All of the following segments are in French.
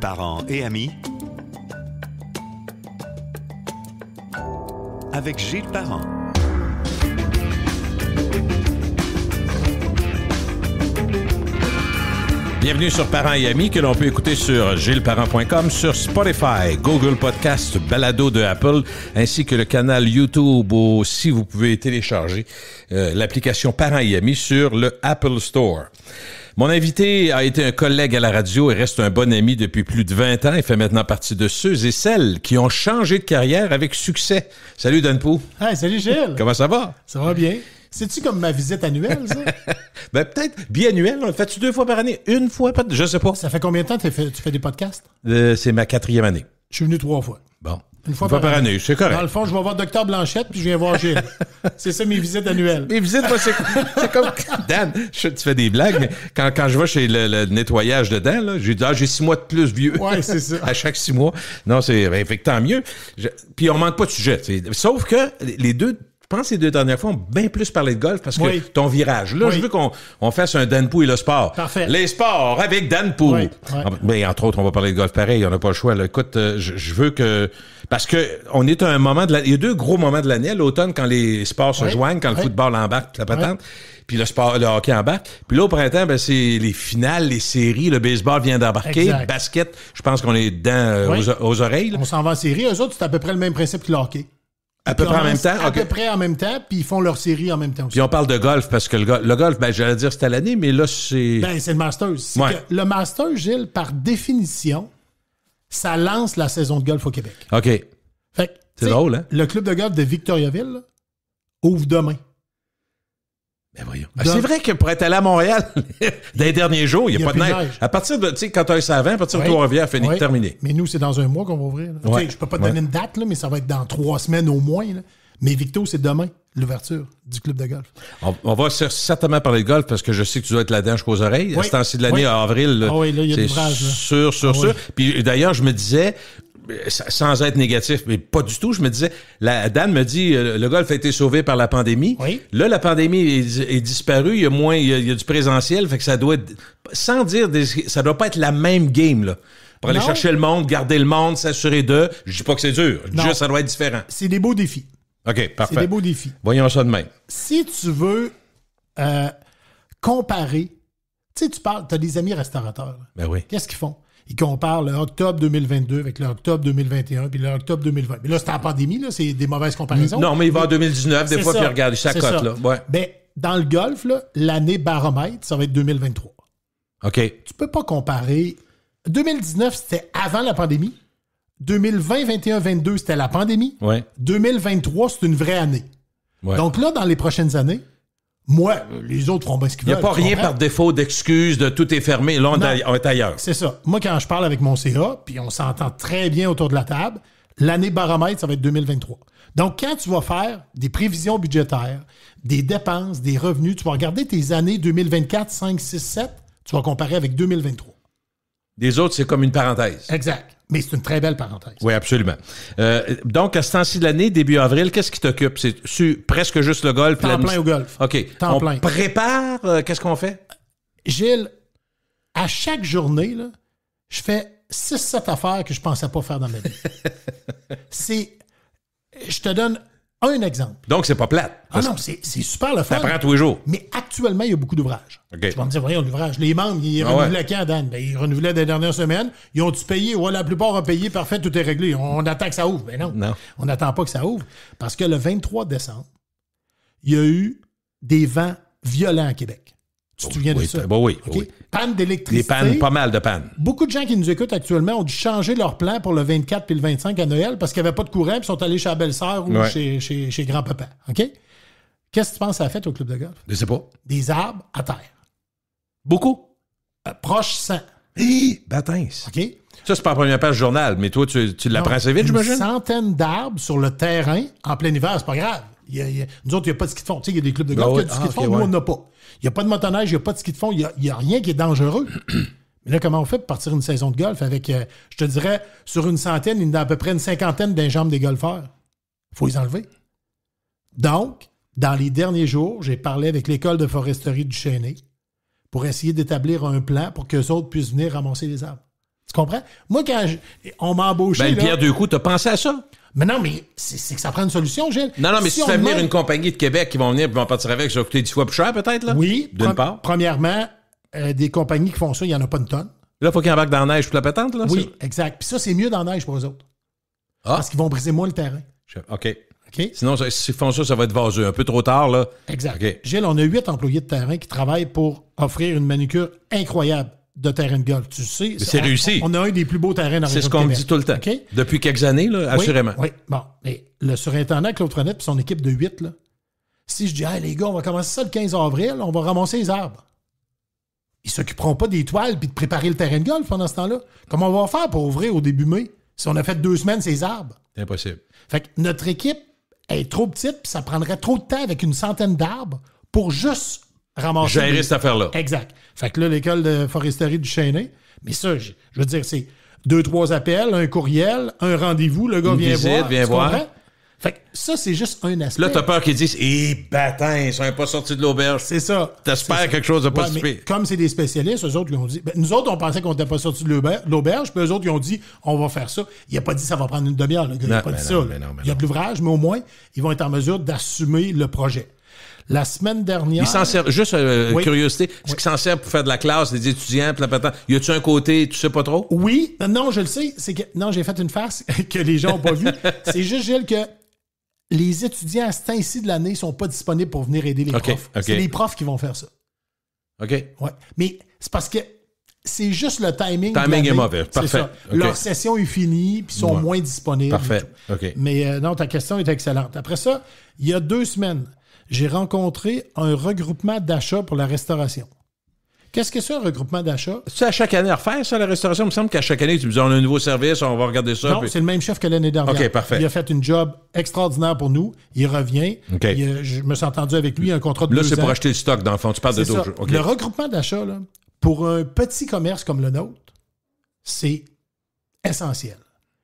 Parents et amis, avec Gilles Parent. Bienvenue sur Parents et Amis, que l'on peut écouter sur gilesparent.com, sur Spotify, Google Podcast, Balado de Apple, ainsi que le canal YouTube. Aussi, vous pouvez télécharger l'application Parents et Amis sur le Apple Store. Mon invité a été un collègue à la radio et reste un bon ami depuis plus de 20 ans. Il fait maintenant partie de ceux et celles qui ont changé de carrière avec succès. Salut Dan Pou. Hey, salut Gilles. Comment ça va? Ça va bien. C'est-tu comme ma visite annuelle, ça? Ben, peut-être biannuel. On le fait-tu 2 fois par année? Une fois? Je sais pas. Ça fait combien de temps que tu fais des podcasts? C'est ma 4e année. Je suis venu 3 fois. Bon. Une fois par année. C'est correct. Dans le fond, je vais voir Dr Blanchette puis je viens voir Gilles. C'est ça mes visites annuelles. Mes visites, moi, c'est comme... Dan, tu fais des blagues, mais quand je vais chez le nettoyage de dents, là, j'ai 6 mois de plus vieux. Ouais, c'est ça. À chaque 6 mois. Non, fait que tant mieux. Puis on manque pas de sujet. Sauf que les deux... Je pense que les 2 dernières fois, on a bien plus parlé de golf parce que ton virage. Là, je veux qu'on fasse un Dan Pou et le sport. Parfait. Les sports avec Dan Pou. Oui. Ben, entre autres, on va parler de golf pareil. On n'a pas le choix. Là. Écoute, je veux que... Parce que on est à un moment de l'année... Il y a 2 gros moments de l'année. À l'automne, quand les sports se joignent, quand le football embarque, la patente, puis le hockey embarque. Puis là, au printemps, ben, c'est les finales, les séries. Le baseball vient d'embarquer. Exact. Basket, je pense qu'on est dedans aux oreilles. Là. On s'en va en série. Eux autres, c'est à peu près le même principe que le hockey. À peu près en même temps? À peu près en même temps, puis ils font leur série en même temps aussi. Puis on parle de golf, parce que le golf, ben, j'allais dire c'était à l'année, mais là, c'est... Ben, c'est le Masters. Que le Masters, Gilles, par définition, ça lance la saison de golf au Québec. OK. Fait que, c'est drôle, hein? Le club de golf de Victoriaville là, ouvre demain. Ben voyons. Ben, c'est vrai que pour être allé à Montréal, dans les derniers jours, il n'y a pas de neige. À partir de, tu sais, quand tu as un savant, à partir de Trois-Rivières, terminé. Mais nous, c'est dans un mois qu'on va ouvrir. Je peux pas te donner une date, là, mais ça va être dans 3 semaines au moins. Là. Mais Victo, c'est demain, l'ouverture du club de golf. On va certainement parler de golf parce que je sais que tu dois être là-dedans jusqu'aux oreilles. À ce temps-ci de l'année, à avril, là, là, il y a de l'ouvrage. Sûr. Puis d'ailleurs, je me disais... sans être négatif, mais pas du tout. Je me disais, Dan me dit, le golf a été sauvé par la pandémie. Oui. Là, la pandémie est disparue. Il y a du présentiel. Fait que ça doit être, sans dire, ça doit pas être la même game, là. Pour aller chercher le monde, garder le monde, s'assurer d'eux. Je dis pas que c'est dur. Je dis juste, ça doit être différent. C'est des beaux défis. OK, parfait. C'est des beaux défis. Voyons ça de même. Si tu veux comparer, tu sais, t'as des amis restaurateurs. Là. Ben oui. Qu'est-ce qu'ils font? Ils comparent le octobre 2022 avec le octobre 2021 puis le octobre 2020. Mais là, c'est en pandémie, là, c'est des mauvaises comparaisons. Non, mais il va en 2019, des fois, puis regarde, ça cote, là. Ouais. Ben, dans le golf, là, l'année baromètre, ça va être 2023. OK. Tu peux pas comparer. 2019, c'était avant la pandémie. 2020, 21, 22, c'était la pandémie. Ouais. 2023, c'est une vraie année. Ouais. Donc là, dans les prochaines années, moi, les autres feront bien ce qu'ils veulent. Il n'y a pas rien par défaut d'excuse de tout est fermé. Là, on est ailleurs. C'est ça. Moi, quand je parle avec mon CA, puis on s'entend très bien autour de la table, l'année baromètre, ça va être 2023. Donc, quand tu vas faire des prévisions budgétaires, des dépenses, des revenus, tu vas regarder tes années 2024, 5, 6, 7, tu vas comparer avec 2023. Les autres, c'est comme une parenthèse. Exact. Mais c'est une très belle parenthèse. Oui, absolument. Donc, à ce temps-ci de l'année, début avril, qu'est-ce qui t'occupe? C'est presque juste le golf? Temps plein au golf. OK. Temps plein. Prépare? Qu'est-ce qu'on fait? Gilles, à chaque journée, là, je fais 6-7 affaires que je ne pensais pas faire dans ma vie. Je te donne un exemple. Donc, c'est pas plate. Ah non, c'est super le fun. Ça prend tous les jours. Mais actuellement, il y a beaucoup d'ouvrages. Okay. Tu vas me dire, voyons, l'ouvrage. Les membres, ils renouvelaient quand, Dan? Ben, ils renouvelaient des dernières semaines. Ils ont-tu payé? Ouais, la plupart ont payé. Parfait, tout est réglé. On attend que ça ouvre. Ben non. On n'attend pas que ça ouvre. Parce que le 23 décembre, il y a eu des vents violents à Québec. Tu te souviens de ça? Oui. Panne d'électricité. Des pannes, pas mal de pannes. Beaucoup de gens qui nous écoutent actuellement ont dû changer leur plan pour le 24 puis le 25 à Noël parce qu'il n'y avait pas de courant et sont allés chez la belle-sœur ou chez grand-papa. OK? Qu'est-ce que tu penses que ça a fait au club de golf? Je sais pas. Des arbres à terre. Beaucoup? Proche 100. Bâtins. OK? Ça, c'est pas la première page du journal, mais toi, tu l'apprends assez vite, j'imagine? Une centaine d'arbres sur le terrain en plein hiver, c'est pas grave. Nous autres, il n'y a pas de ski de fond. Tu sais, il y a des clubs de golf qui ont du ski de fond. Nous, on n'en a pas. Il n'y a pas de motoneige, il n'y a pas de ski de fond. Il n'y a rien qui est dangereux. Mais là, comment on fait pour partir une saison de golf avec, je te dirais, sur une centaine, il y en a à peu près une cinquantaine d'enjambes des golfeurs. Il faut les enlever. Donc, dans les derniers jours, j'ai parlé avec l'école de foresterie du Chêné pour essayer d'établir un plan pour qu'eux autres puissent venir ramasser les arbres. comprends? Moi, quand on m'a embauché... Ben, Pierre Deux Coups, t'as pensé à ça? Mais non, mais c'est que ça prend une solution, Gilles. Non, mais si tu fais venir une compagnie de Québec qui vont venir et vont partir avec, ça va coûter 10 fois plus cher, peut-être, là? Oui. D'une part. Premièrement, des compagnies qui font ça, il n'y en a pas une tonne. Là, il faut qu'ils embarquent dans la neige pour la pétante, là? Oui, exact. Puis ça, c'est mieux dans la neige pour eux autres. Ah. Parce qu'ils vont briser moins le terrain. OK. Sinon, s'ils font ça, ça va être vaseux. Un peu trop tard, là. Exact. Okay. Gilles, on a 8 employés de terrain qui travaillent pour offrir une manucure incroyable de terrain de golf. Tu sais, mais c'est réussi. On a un des plus beaux terrains dans la région. C'est ce qu'on me dit tout le temps. Okay? Depuis quelques années, là, assurément. Oui. Bon, mais le surintendant Claude Frenette et son équipe de 8, là, si je dis, hey, les gars, on va commencer ça le 15 avril, on va ramasser les arbres. Ils s'occuperont pas des toiles puis de préparer le terrain de golf pendant ce temps-là. Comment on va faire pour ouvrir au début mai si on a fait 2 semaines ces arbres? C'est impossible. Fait que notre équipe est trop petite puis ça prendrait trop de temps avec une centaine d'arbres pour juste ramasser. Gérer cette affaire-là. Exact. Fait que là, l'école de foresterie du Chênay, mais ça, je veux dire, c'est 2-3 appels, un courriel, un rendez-vous, le gars vient voir. Comprends? Fait que ça, c'est juste un aspect. Là, t'as peur qu'ils disent, bâtins, ils sont pas sortis de l'auberge. C'est ça. T'espères quelque chose de pas super. Comme c'est des spécialistes, eux autres, ils ont dit, nous autres, on pensait qu'on n'était pas sortis de l'auberge, puis eux autres, ils ont dit, on va faire ça. Il n'a pas dit, ça va prendre une demi-heure, le gars. Il n'a pas dit ça. Il y a de l'ouvrage, mais au moins, ils vont être en mesure d'assumer le projet. La semaine dernière... Ils s'en servent, juste curiosité, est-ce qu'ils s'en servent pour faire de la classe, des étudiants, puis la patente? Y a-tu un côté, tu sais pas trop? Oui. Non, je le sais. C'est que, non, j'ai fait une farce que les gens n'ont pas vue. C'est juste, Gilles, que les étudiants à ce temps-ci de l'année ne sont pas disponibles pour venir aider les profs. C'est les profs qui vont faire ça. OK. Ouais. Mais c'est parce que c'est juste le timing. Le timing est mauvais. Parfait. Okay. Leur session est finie, puis ils sont moins disponibles. Parfait. OK. Mais non, ta question est excellente. Après ça, il y a 2 semaines, j'ai rencontré un regroupement d'achat pour la restauration. Qu'est-ce que c'est un regroupement d'achat? C'est à chaque année à refaire, ça, la restauration? Il me semble qu'à chaque année, tu me dis, on a un nouveau service, on va regarder ça. Non, c'est le même chef que l'année dernière. OK, parfait. Il a fait une job extraordinaire pour nous. Il revient. Okay. Je me suis entendu avec lui, un contrat de 2 ans. Là, c'est pour acheter le stock, dans le fond. Tu parles de d'autres jeux. Okay. Le regroupement d'achat, là, pour un petit commerce comme le nôtre, c'est essentiel.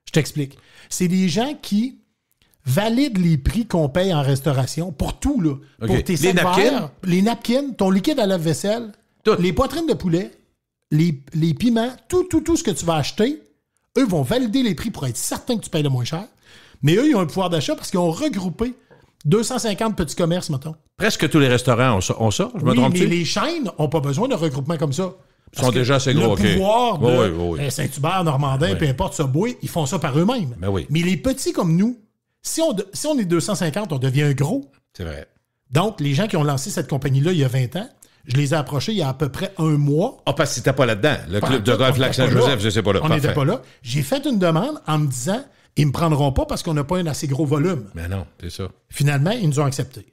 Je t'explique. C'est des gens qui valident les prix qu'on paye en restauration pour tout, là. Pour tes napkins, les napkins, ton liquide à lave-vaisselle, les poitrines de poulet, les piments, tout ce que tu vas acheter, eux vont valider les prix pour être certains que tu payes le moins cher. Mais eux, ils ont un pouvoir d'achat parce qu'ils ont regroupé 250 petits commerces, mettons. Presque tous les restaurants ont ça, je me trompe-tu? Mais les chaînes n'ont pas besoin de regroupement comme ça. Ils sont déjà assez gros, le pouvoir de Saint-Hubert, Normandin, peu importe, Subway, ils font ça par eux-mêmes. Mais les petits comme nous, si on est 250, on devient gros. C'est vrai. Donc, les gens qui ont lancé cette compagnie-là il y a 20 ans, je les ai approchés il y a à peu près 1 mois. Ah, parce que c'était pas là-dedans. Le club de golf Lac-Saint-Joseph, je sais pas là. On n'était pas là. J'ai fait une demande en me disant, ils me prendront pas parce qu'on n'a pas un assez gros volume. Mais non, c'est ça. Finalement, ils nous ont acceptés.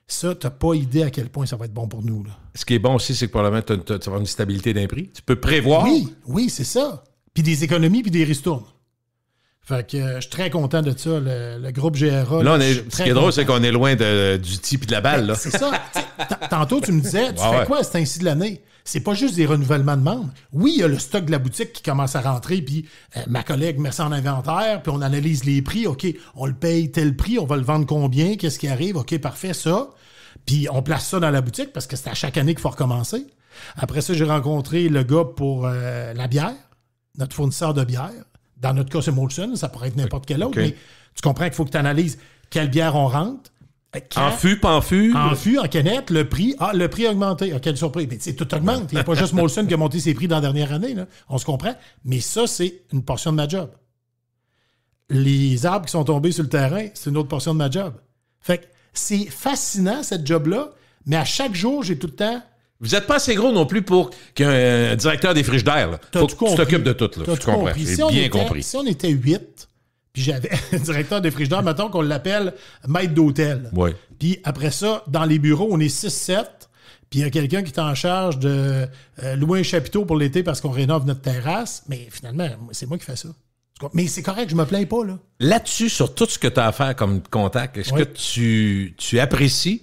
Ça, t'as pas idée à quel point ça va être bon pour nous, là. Ce qui est bon aussi, c'est que probablement tu vas avoir une stabilité d'un prix. Tu peux prévoir. Oui, c'est ça. Puis des économies, puis des ristournes. Fait que je suis très content de ça, le groupe GRA. Là, ce qui est drôle, c'est qu'on est loin du type et de la balle. Là. C'est ça. Tantôt, tu me disais, tu fais quoi à ce temps-ci de l'année? C'est pas juste des renouvellements de membres. Oui, il y a le stock de la boutique qui commence à rentrer, puis ma collègue met ça en inventaire, puis on analyse les prix. OK, on le paye tel prix, on va le vendre combien, qu'est-ce qui arrive? OK, parfait, ça. Puis on place ça dans la boutique parce que c'est à chaque année qu'il faut recommencer. Après ça, j'ai rencontré le gars pour la bière, notre fournisseur de bière. Dans notre cas, c'est Molson, ça pourrait être n'importe quel autre, mais tu comprends qu'il faut que tu analyses quelle bière on rentre. En fût, pas en fût? En fût, en canette, le prix. Ah, le prix a augmenté. Ah, quelle surprise. Mais tu sais, tout augmente. Il n'y a pas juste Molson qui a monté ses prix dans la dernière année. Là. On se comprend. Mais ça, c'est une portion de ma job. Les arbres qui sont tombés sur le terrain, c'est une autre portion de ma job. Fait que c'est fascinant, cette job-là, mais à chaque jour, j'ai tout le temps... Vous n'êtes pas assez gros non plus pour qu'un directeur des frigidaires. Faut que tu t'occupes de tout. Là. Tu comprends. J'ai bien compris. Si on était 8, puis j'avais un directeur des frigidaires, mettons qu'on l'appelle maître d'hôtel. Oui. Puis après ça, dans les bureaux, on est 6-7, puis il y a quelqu'un qui est en charge de louer un chapiteau pour l'été parce qu'on rénove notre terrasse. Mais finalement, c'est moi qui fais ça. Mais c'est correct, je me plains pas. Là-dessus, sur tout ce que tu as à faire comme contact, est-ce que tu apprécies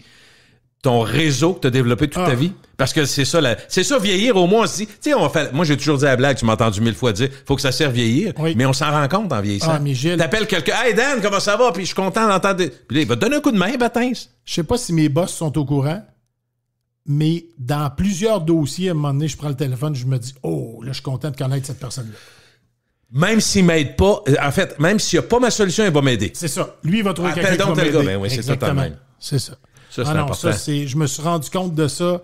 ton réseau que tu as développé toute ta vie? Parce que c'est ça, vieillir, au moins, on se dit, tu sais, moi, j'ai toujours dit à la blague, tu m'as entendu 1000 fois dire, faut que ça serve vieillir, mais on s'en rend compte en vieillissant. Mais Gilles... T'appelles quelqu'un, hey Dan, comment ça va? Puis je suis content d'entendre. Puis là, il va te donner un coup de main, Baptiste. Je sais pas si mes boss sont au courant, mais dans plusieurs dossiers, à un moment donné, je prends le téléphone, je me dis, oh, là, je suis content de connaître cette personne-là. Même s'il m'aide pas, en fait, même s'il n'y a pas ma solution, il va m'aider. C'est ça. Lui, il va trouver quelqu'un qui va m'aider. Ben oui, c'est totalement. C'est ça. Ça, c'est important. Je me suis rendu compte de ça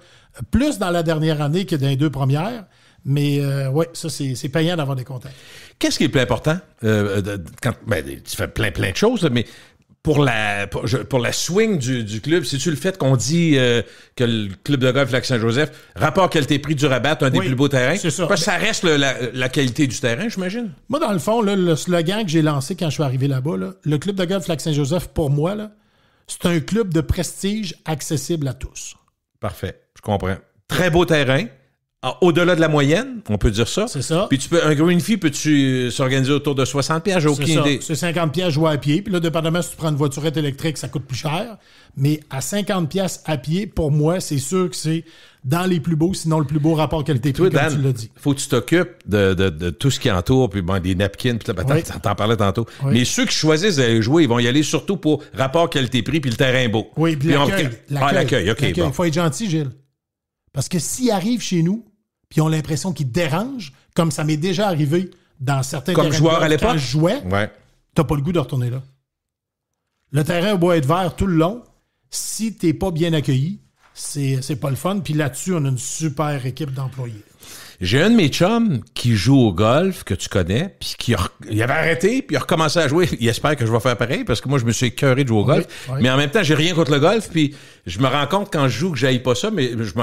plus dans la dernière année que dans les 2 premières. Mais oui, ça, c'est payant d'avoir des contacts. Qu'est-ce qui est le plus important? Tu fais plein de choses, là, mais pour la swing du club, c'est-tu le fait qu'on dit que le club de golf Lac-Saint-Joseph, rapport qualité-prix du rabat, un des plus beaux terrains? C'est ça. Parce que ça reste la qualité du terrain, j'imagine. Moi, dans le fond, là, le slogan que j'ai lancé quand je suis arrivé là-bas, là, le club de golf Lac-Saint-Joseph, pour moi, là, c'est un club de prestige accessible à tous. Parfait, je comprends. Très beau terrain. Au-delà de la moyenne, on peut dire ça. C'est ça. Puis un green fee, peux-tu s'organiser autour de 60$? J'ai aucune idée. C'est 50$ jouer à pied. Puis là, dépendamment si tu prends une voiturette électrique, ça coûte plus cher. Mais à 50$ à pied, pour moi, c'est sûr que c'est dans les plus beaux, sinon le plus beau rapport qualité-prix, comme tu l'as dit. Faut que tu t'occupes de tout ce qui entoure, puis des napkins, puis t'en parlais tantôt. Oui. Mais ceux qui choisissent d'aller jouer, ils vont y aller surtout pour rapport qualité-prix, puis le terrain beau. Oui, puis l'accueil. L'accueil, OK. Il faut être gentil, Gilles. Parce que s'ils arrivent chez nous, puis ils ont l'impression qu'ils dérangent, comme ça m'est déjà arrivé dans certains comme joueur à l'époque, quand je jouais, t'as pas le goût de retourner là. Le terrain doit être vert tout le long. Si t'es pas bien accueilli, c'est pas le fun. Puis là-dessus, on a une super équipe d'employés. J'ai un de mes chums qui joue au golf, que tu connais, puis il avait arrêté, puis il a recommencé à jouer. Il espère que je vais faire pareil, parce que moi, je me suis écœuré de jouer au golf. Oui. Mais en même temps, j'ai rien contre le golf, puis je me rends compte quand je joue que j'haïs pas ça, mais je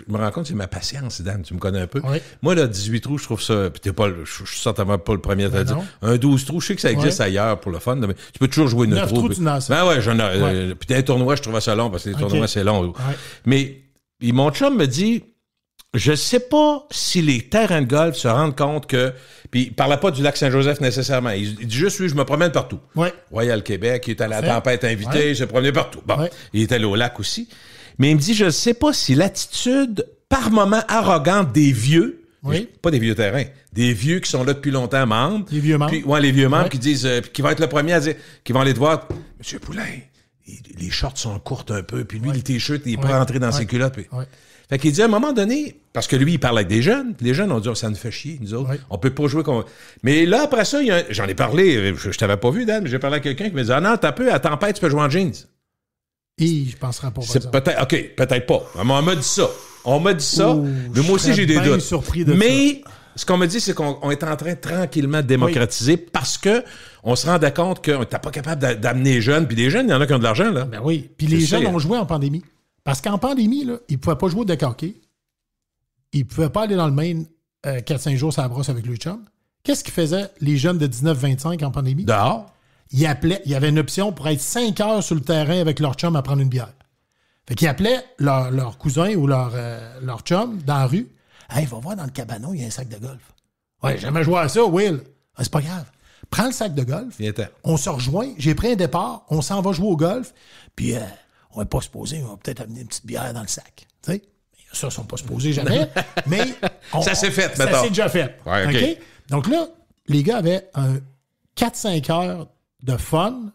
me rends compte que c'est ma patience, Dan, tu me connais un peu. Oui. Moi, là, 18 trous, je trouve ça, puis je suis certainement pas le premier à te dire. Un 12 trous, je sais que ça existe ailleurs pour le fun, mais tu peux toujours jouer 9 trous. Tu n'as ça. Ben ouais, puis dans les tournois, je trouvais ça long, parce que les tournois, c'est long. Mais mon chum me dit... Je sais pas si les terrains de golf se rendent compte que... Puis il parlait pas du Lac-Saint-Joseph nécessairement. Il dit juste, lui, je me promène partout. Oui. Royal Québec, il est allé à la tempête invitée, il se promenait partout. Bon, il est allé au lac aussi. Mais il me dit, je sais pas si l'attitude par moment arrogante des vieux, pas des vieux terrains, des vieux qui sont là depuis longtemps, membres. Les vieux membres. Puis, les vieux membres qui disent, qui vont être le premier à dire, qui vont aller te voir, Monsieur Poulain, les shorts sont courtes un peu, puis lui, le t-shirt, il est pas rentré dans ses culottes. Puis... Fait qu'il dit à un moment donné, parce que lui, il parle avec des jeunes, puis les jeunes ont dit, ça nous fait chier, nous autres. On peut pas jouer comme... Mais là, après ça, j'en ai parlé, je t'avais pas vu, Dan, mais j'ai parlé à quelqu'un qui me dit, non, t'as peu, à tempête, tu peux jouer en jeans. Et je penserais pas. C'est peut-être, OK, peut-être pas. On m'a dit ça. Mais moi aussi, j'ai des doutes. Surpris de mais ce qu'on me dit, c'est qu'on est en train tranquillement de démocratiser parce que on se rendait compte qu'on n'était pas capable d'amener les jeunes. Puis des jeunes, il y en a qui ont de l'argent, là. Ben oui. Puis les jeunes ont joué en pandémie. Parce qu'en pandémie, là, ils ne pouvaient pas jouer au deck hockey. Ils ne pouvaient pas aller dans le Maine 4-5 jours sur la brosse avec le chum. Qu'est-ce qu'ils faisaient, les jeunes de 19-25 en pandémie? Dehors. Ils appelaient, il y avait une option pour être 5 heures sur le terrain avec leur chum à prendre une bière. Fait qu'ils appelaient leur cousin ou leur chum dans la rue. « Hey, va voir dans le cabanon, il y a un sac de golf. »« Ouais, j'ai jamais joué à ça, Will. »« Ah, c'est pas grave. Prends le sac de golf. On se rejoint. J'ai pris un départ. On s'en va jouer au golf. Puis... on va pas se poser, on va peut-être amener une petite bière dans le sac. Tu sais? Ça, ils ne sont pas se poser jamais. Mais ça s'est fait, maintenant. Ça s'est déjà fait. Ouais, okay. Donc là, les gars avaient 4-5 heures de fun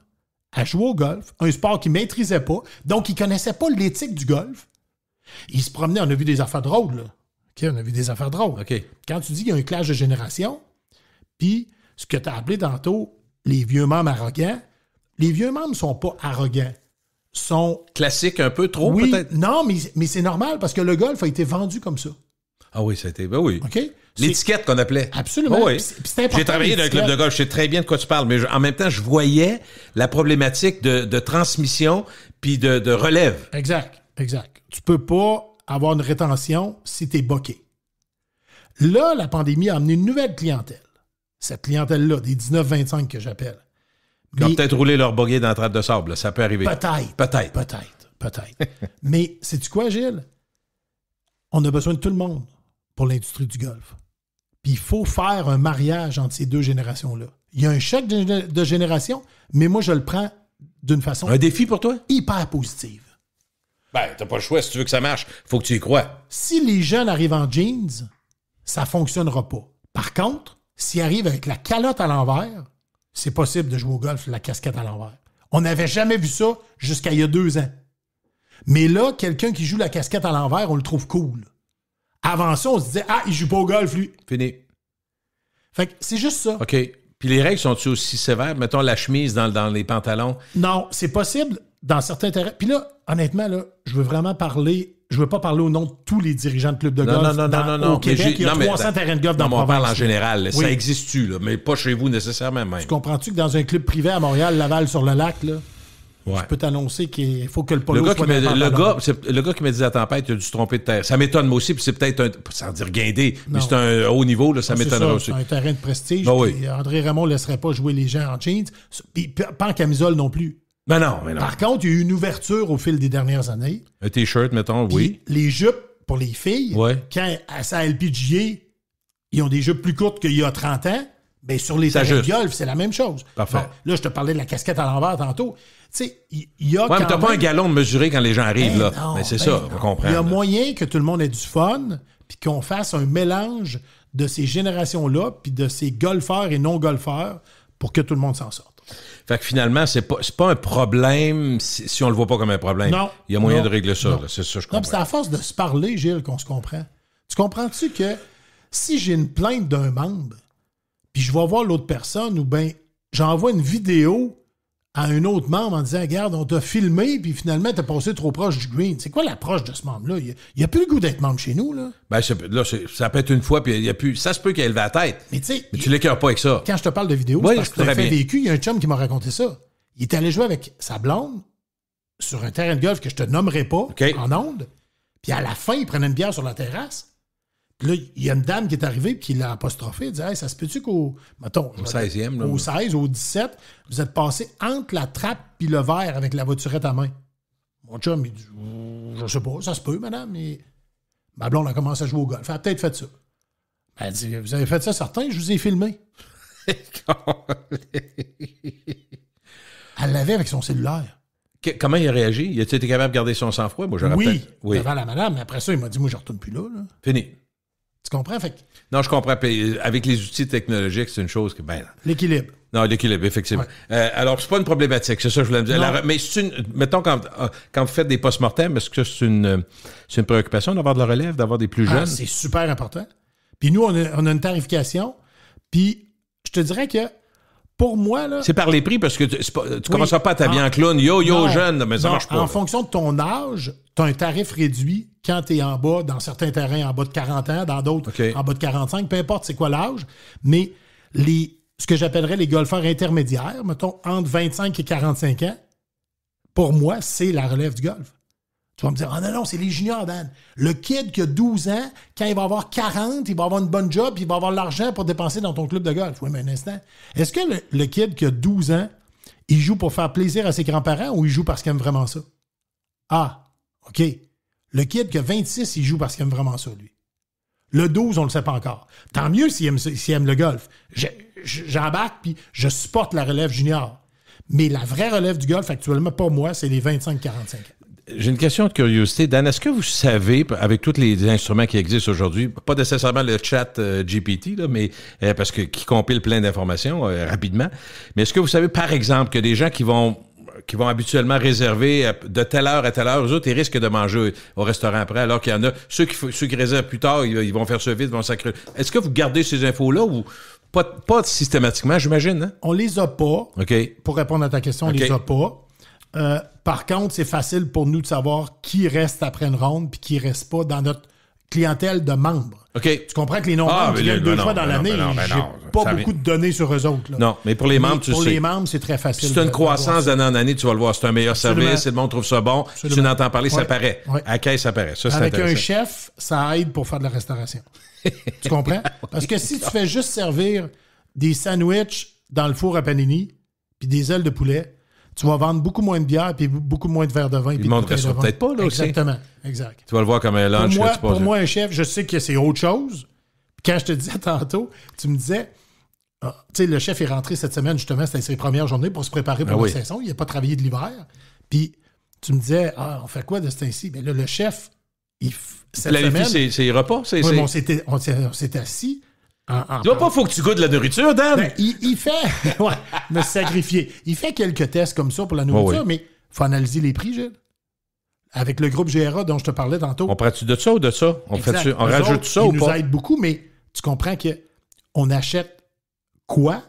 à jouer au golf, un sport qu'ils ne maîtrisaient pas, donc ils ne connaissaient pas l'éthique du golf. Ils se promenaient, on a vu des affaires drôles, là. Okay, on a vu des affaires drôles. Okay. Quand tu dis qu'il y a un clash de génération, puis ce que tu as appelé tantôt les vieux membres arrogants, les vieux membres ne sont pas arrogants. Sont classiques un peu trop, peut-être? Non, mais c'est normal parce que le golf a été vendu comme ça. Ah oui, ça a été... Ben oui. OK? L'étiquette qu'on appelait. Absolument. Oh oui. J'ai travaillé dans un club de golf, je sais très bien de quoi tu parles, mais en même temps, je voyais la problématique de transmission puis de relève. Exact. Tu peux pas avoir une rétention si tu es boqué. Là, la pandémie a amené une nouvelle clientèle. Cette clientèle-là, des 19-25 que j'appelle. Ils ont peut-être roulé leur boguet dans la trappe de sable. Là. Ça peut arriver. Peut-être. Mais sais-tu quoi, Gilles? On a besoin de tout le monde pour l'industrie du golf. Puis il faut faire un mariage entre ces deux générations-là. Il y a un choc de génération, mais moi, je le prends d'une façon... Un défi pour toi? Hyper positive. Ben, t'as pas le choix. Si tu veux que ça marche, faut que tu y crois. Si les jeunes arrivent en jeans, ça fonctionnera pas. Par contre, s'ils arrivent avec la calotte à l'envers... c'est possible de jouer au golf, la casquette à l'envers. On n'avait jamais vu ça jusqu'à il y a 2 ans. Mais là, quelqu'un qui joue la casquette à l'envers, on le trouve cool. Avant ça, on se disait, il joue pas au golf, lui. Fini. Fait que c'est juste ça. OK. Puis les règles sont-ils aussi sévères? Mettons la chemise dans les pantalons. Non, c'est possible dans certains terrains. Puis là, honnêtement, là, je veux vraiment parler... Je veux pas parler au nom de tous les dirigeants de clubs de golf au Québec. Il y a 300 terrains de golf dans la province. On parle en général. Oui. Ça existe-tu, là, mais pas chez vous nécessairement même. Tu comprends-tu que dans un club privé à Montréal, Laval-sur-le-Lac, là, je peux t'annoncer qu'il faut que le polo soit le gars qui me dit la tempête, il a dû se tromper de terre. Ça m'étonne moi aussi, puis c'est peut-être sans dire guindé, mais c'est un haut niveau, là, ça m'étonnerait aussi. C'est un terrain de prestige. André Raymond ne laisserait pas jouer les gens en jeans, puis pas en camisole non plus. Mais non. Par contre, il y a eu une ouverture au fil des dernières années. Un T-shirt, mettons, oui. Les jupes pour les filles, quand à sa LPGA, ils ont des jupes plus courtes qu'il y a 30 ans, bien sur les terrains de golf, c'est la même chose. Parfait. Bon, là, je te parlais de la casquette à l'envers tantôt. Tu sais, il y a. Ouais, mais t'as pas un galon de mesurer quand les gens arrivent, là. Non, mais c'est ça, on comprend. Il y a moyen que tout le monde ait du fun, puis qu'on fasse un mélange de ces générations-là, puis de ces golfeurs et non-golfeurs pour que tout le monde s'en sorte. Fait que finalement, c'est pas un problème si on le voit pas comme un problème. Non. Il y a moyen de régler ça, là. C'est ça, je comprends. Non, c'est à force de se parler, Gilles, qu'on se comprend. Tu comprends-tu que si j'ai une plainte d'un membre, puis je vais voir l'autre personne, ou bien j'envoie une vidéo à un autre membre en disant, regarde, on t'a filmé, puis finalement, t'as passé trop proche du green. C'est quoi l'approche de ce membre-là? Il n'y a plus le goût d'être membre chez nous, là. Ben, là, ça peut être une fois, puis il y a plus. Ça se peut qu'il ait levé la tête. Mais tu l'écœures pas avec ça. Quand je te parle de vidéo, c'est parce que tu as fait vécu, il y a un chum qui m'a raconté ça. Il est allé jouer avec sa blonde sur un terrain de golf que je te nommerai pas en ondes, puis à la fin, il prenait une bière sur la terrasse. Puis là, il y a une dame qui est arrivée et qui l'a apostrophé. Elle dit, hey, ça se peut-tu qu'au... Mettons, au 16e, là. Au 16, au 17, vous êtes passé entre la trappe et le verre avec la voiturette à main. Mon chum, il dit, je sais pas, ça se peut, madame, mais ma blonde a commencé à jouer au golf. Elle a peut-être fait ça. Elle dit, vous avez fait ça, certain? Je vous ai filmé. Elle l'avait avec son cellulaire. Comment il a réagi? Il a-t-il été capable de garder son sang-froid? Moi, oui, devant la madame. Mais après ça, il m'a dit, moi, je ne retourne plus là. Fini. Tu comprends? Fait que... Non, je comprends. Avec les outils technologiques, c'est une chose que... l'équilibre. Non, l'équilibre, effectivement. Ouais. Alors, c'est pas une problématique, c'est ça que je voulais me dire. Mais mettons, quand vous faites des post-mortem, est-ce que c'est une préoccupation d'avoir de la relève, d'avoir des plus jeunes? C'est super important. Puis nous, on a une tarification. Puis, je te dirais que pour moi, là... C'est par les prix, parce que tu commenceras pas à t'habiller en clown. Yo, jeune, mais ça marche pas. En fonction de ton âge, tu as un tarif réduit quand tu es en bas, dans certains terrains, en bas de 40 ans, dans d'autres, en bas de 45, peu importe c'est quoi l'âge. Mais ce que j'appellerais les golfeurs intermédiaires, mettons, entre 25 et 45 ans, pour moi, c'est la relève du golf. Tu vas me dire, non, c'est les juniors, Dan. Le kid qui a 12 ans, quand il va avoir 40, il va avoir une bonne job, il va avoir l'argent pour dépenser dans ton club de golf. Oui, mais un instant. Est-ce que le kid qui a 12 ans, il joue pour faire plaisir à ses grands-parents ou il joue parce qu'il aime vraiment ça? Ah, OK. Le kid qui a 26, il joue parce qu'il aime vraiment ça, lui. Le 12, on ne le sait pas encore. Tant mieux s'il aime le golf. J'embarque, puis je supporte la relève junior. Mais la vraie relève du golf, actuellement, pour moi, c'est les 25-45 ans. J'ai une question de curiosité. Dan, est-ce que vous savez, avec tous les instruments qui existent aujourd'hui, pas nécessairement le chat GPT, là, mais parce que qui compile plein d'informations rapidement, mais est-ce que vous savez, par exemple, que des gens qui vont habituellement réserver de telle heure à telle heure, eux autres, ils risquent de manger au restaurant après, alors qu'il y en a, ceux qui réservent plus tard, ils vont faire ça vite, ils vont sacrer. Est-ce que vous gardez ces infos-là ou pas systématiquement, j'imagine? Hein? On les a pas. OK. Pour répondre à ta question, on les a pas. Par contre, c'est facile pour nous de savoir qui reste après une ronde puis qui reste pas dans notre clientèle de membres. OK. Tu comprends que les non-membres qui viennent deux fois dans l'année, j'ai pas beaucoup de données sur eux autres. Là. Non, mais pour les membres, tu sais. Pour les membres, c'est très facile. Si tu as une croissance d'année en année, tu vas le voir. C'est un meilleur service, le monde trouve ça bon. Absolument. Tu n'entends parler, ça paraît. Ouais. À la caisse, ça paraît. Ça, c'est avec un chef, ça aide pour faire de la restauration. Tu comprends? Parce que si tu fais juste servir des sandwichs dans le four à panini puis des ailes de poulet, tu vas vendre beaucoup moins de bière puis beaucoup moins de verre de vin. Le monde ne restera peut-être pas, là, exactement, aussi. Exact. Tu vas le voir comme un lunch. Pour moi, un chef, je sais que c'est autre chose. Quand je te disais tantôt, tu me disais, tu sais, le chef est rentré cette semaine, justement, c'était ses premières journées pour se préparer pour la saison. Il n'a pas travaillé de l'hiver. Puis tu me disais, on fait quoi de ce temps-ci? Bien là, le chef, cette semaine... ses repas? Oui, on s'est assis... Tu vois pas, faut que tu goûtes de la nourriture, Dan? Ben, il fait... ouais, me sacrifier. Il fait quelques tests comme ça pour la nourriture, mais il faut analyser les prix, Gilles. avec le groupe GRA dont je te parlais tantôt. On prend-tu de ça ou de ça? On rajoute ça ou pas? Ils nous aident beaucoup, mais tu comprends qu'on achète quoi?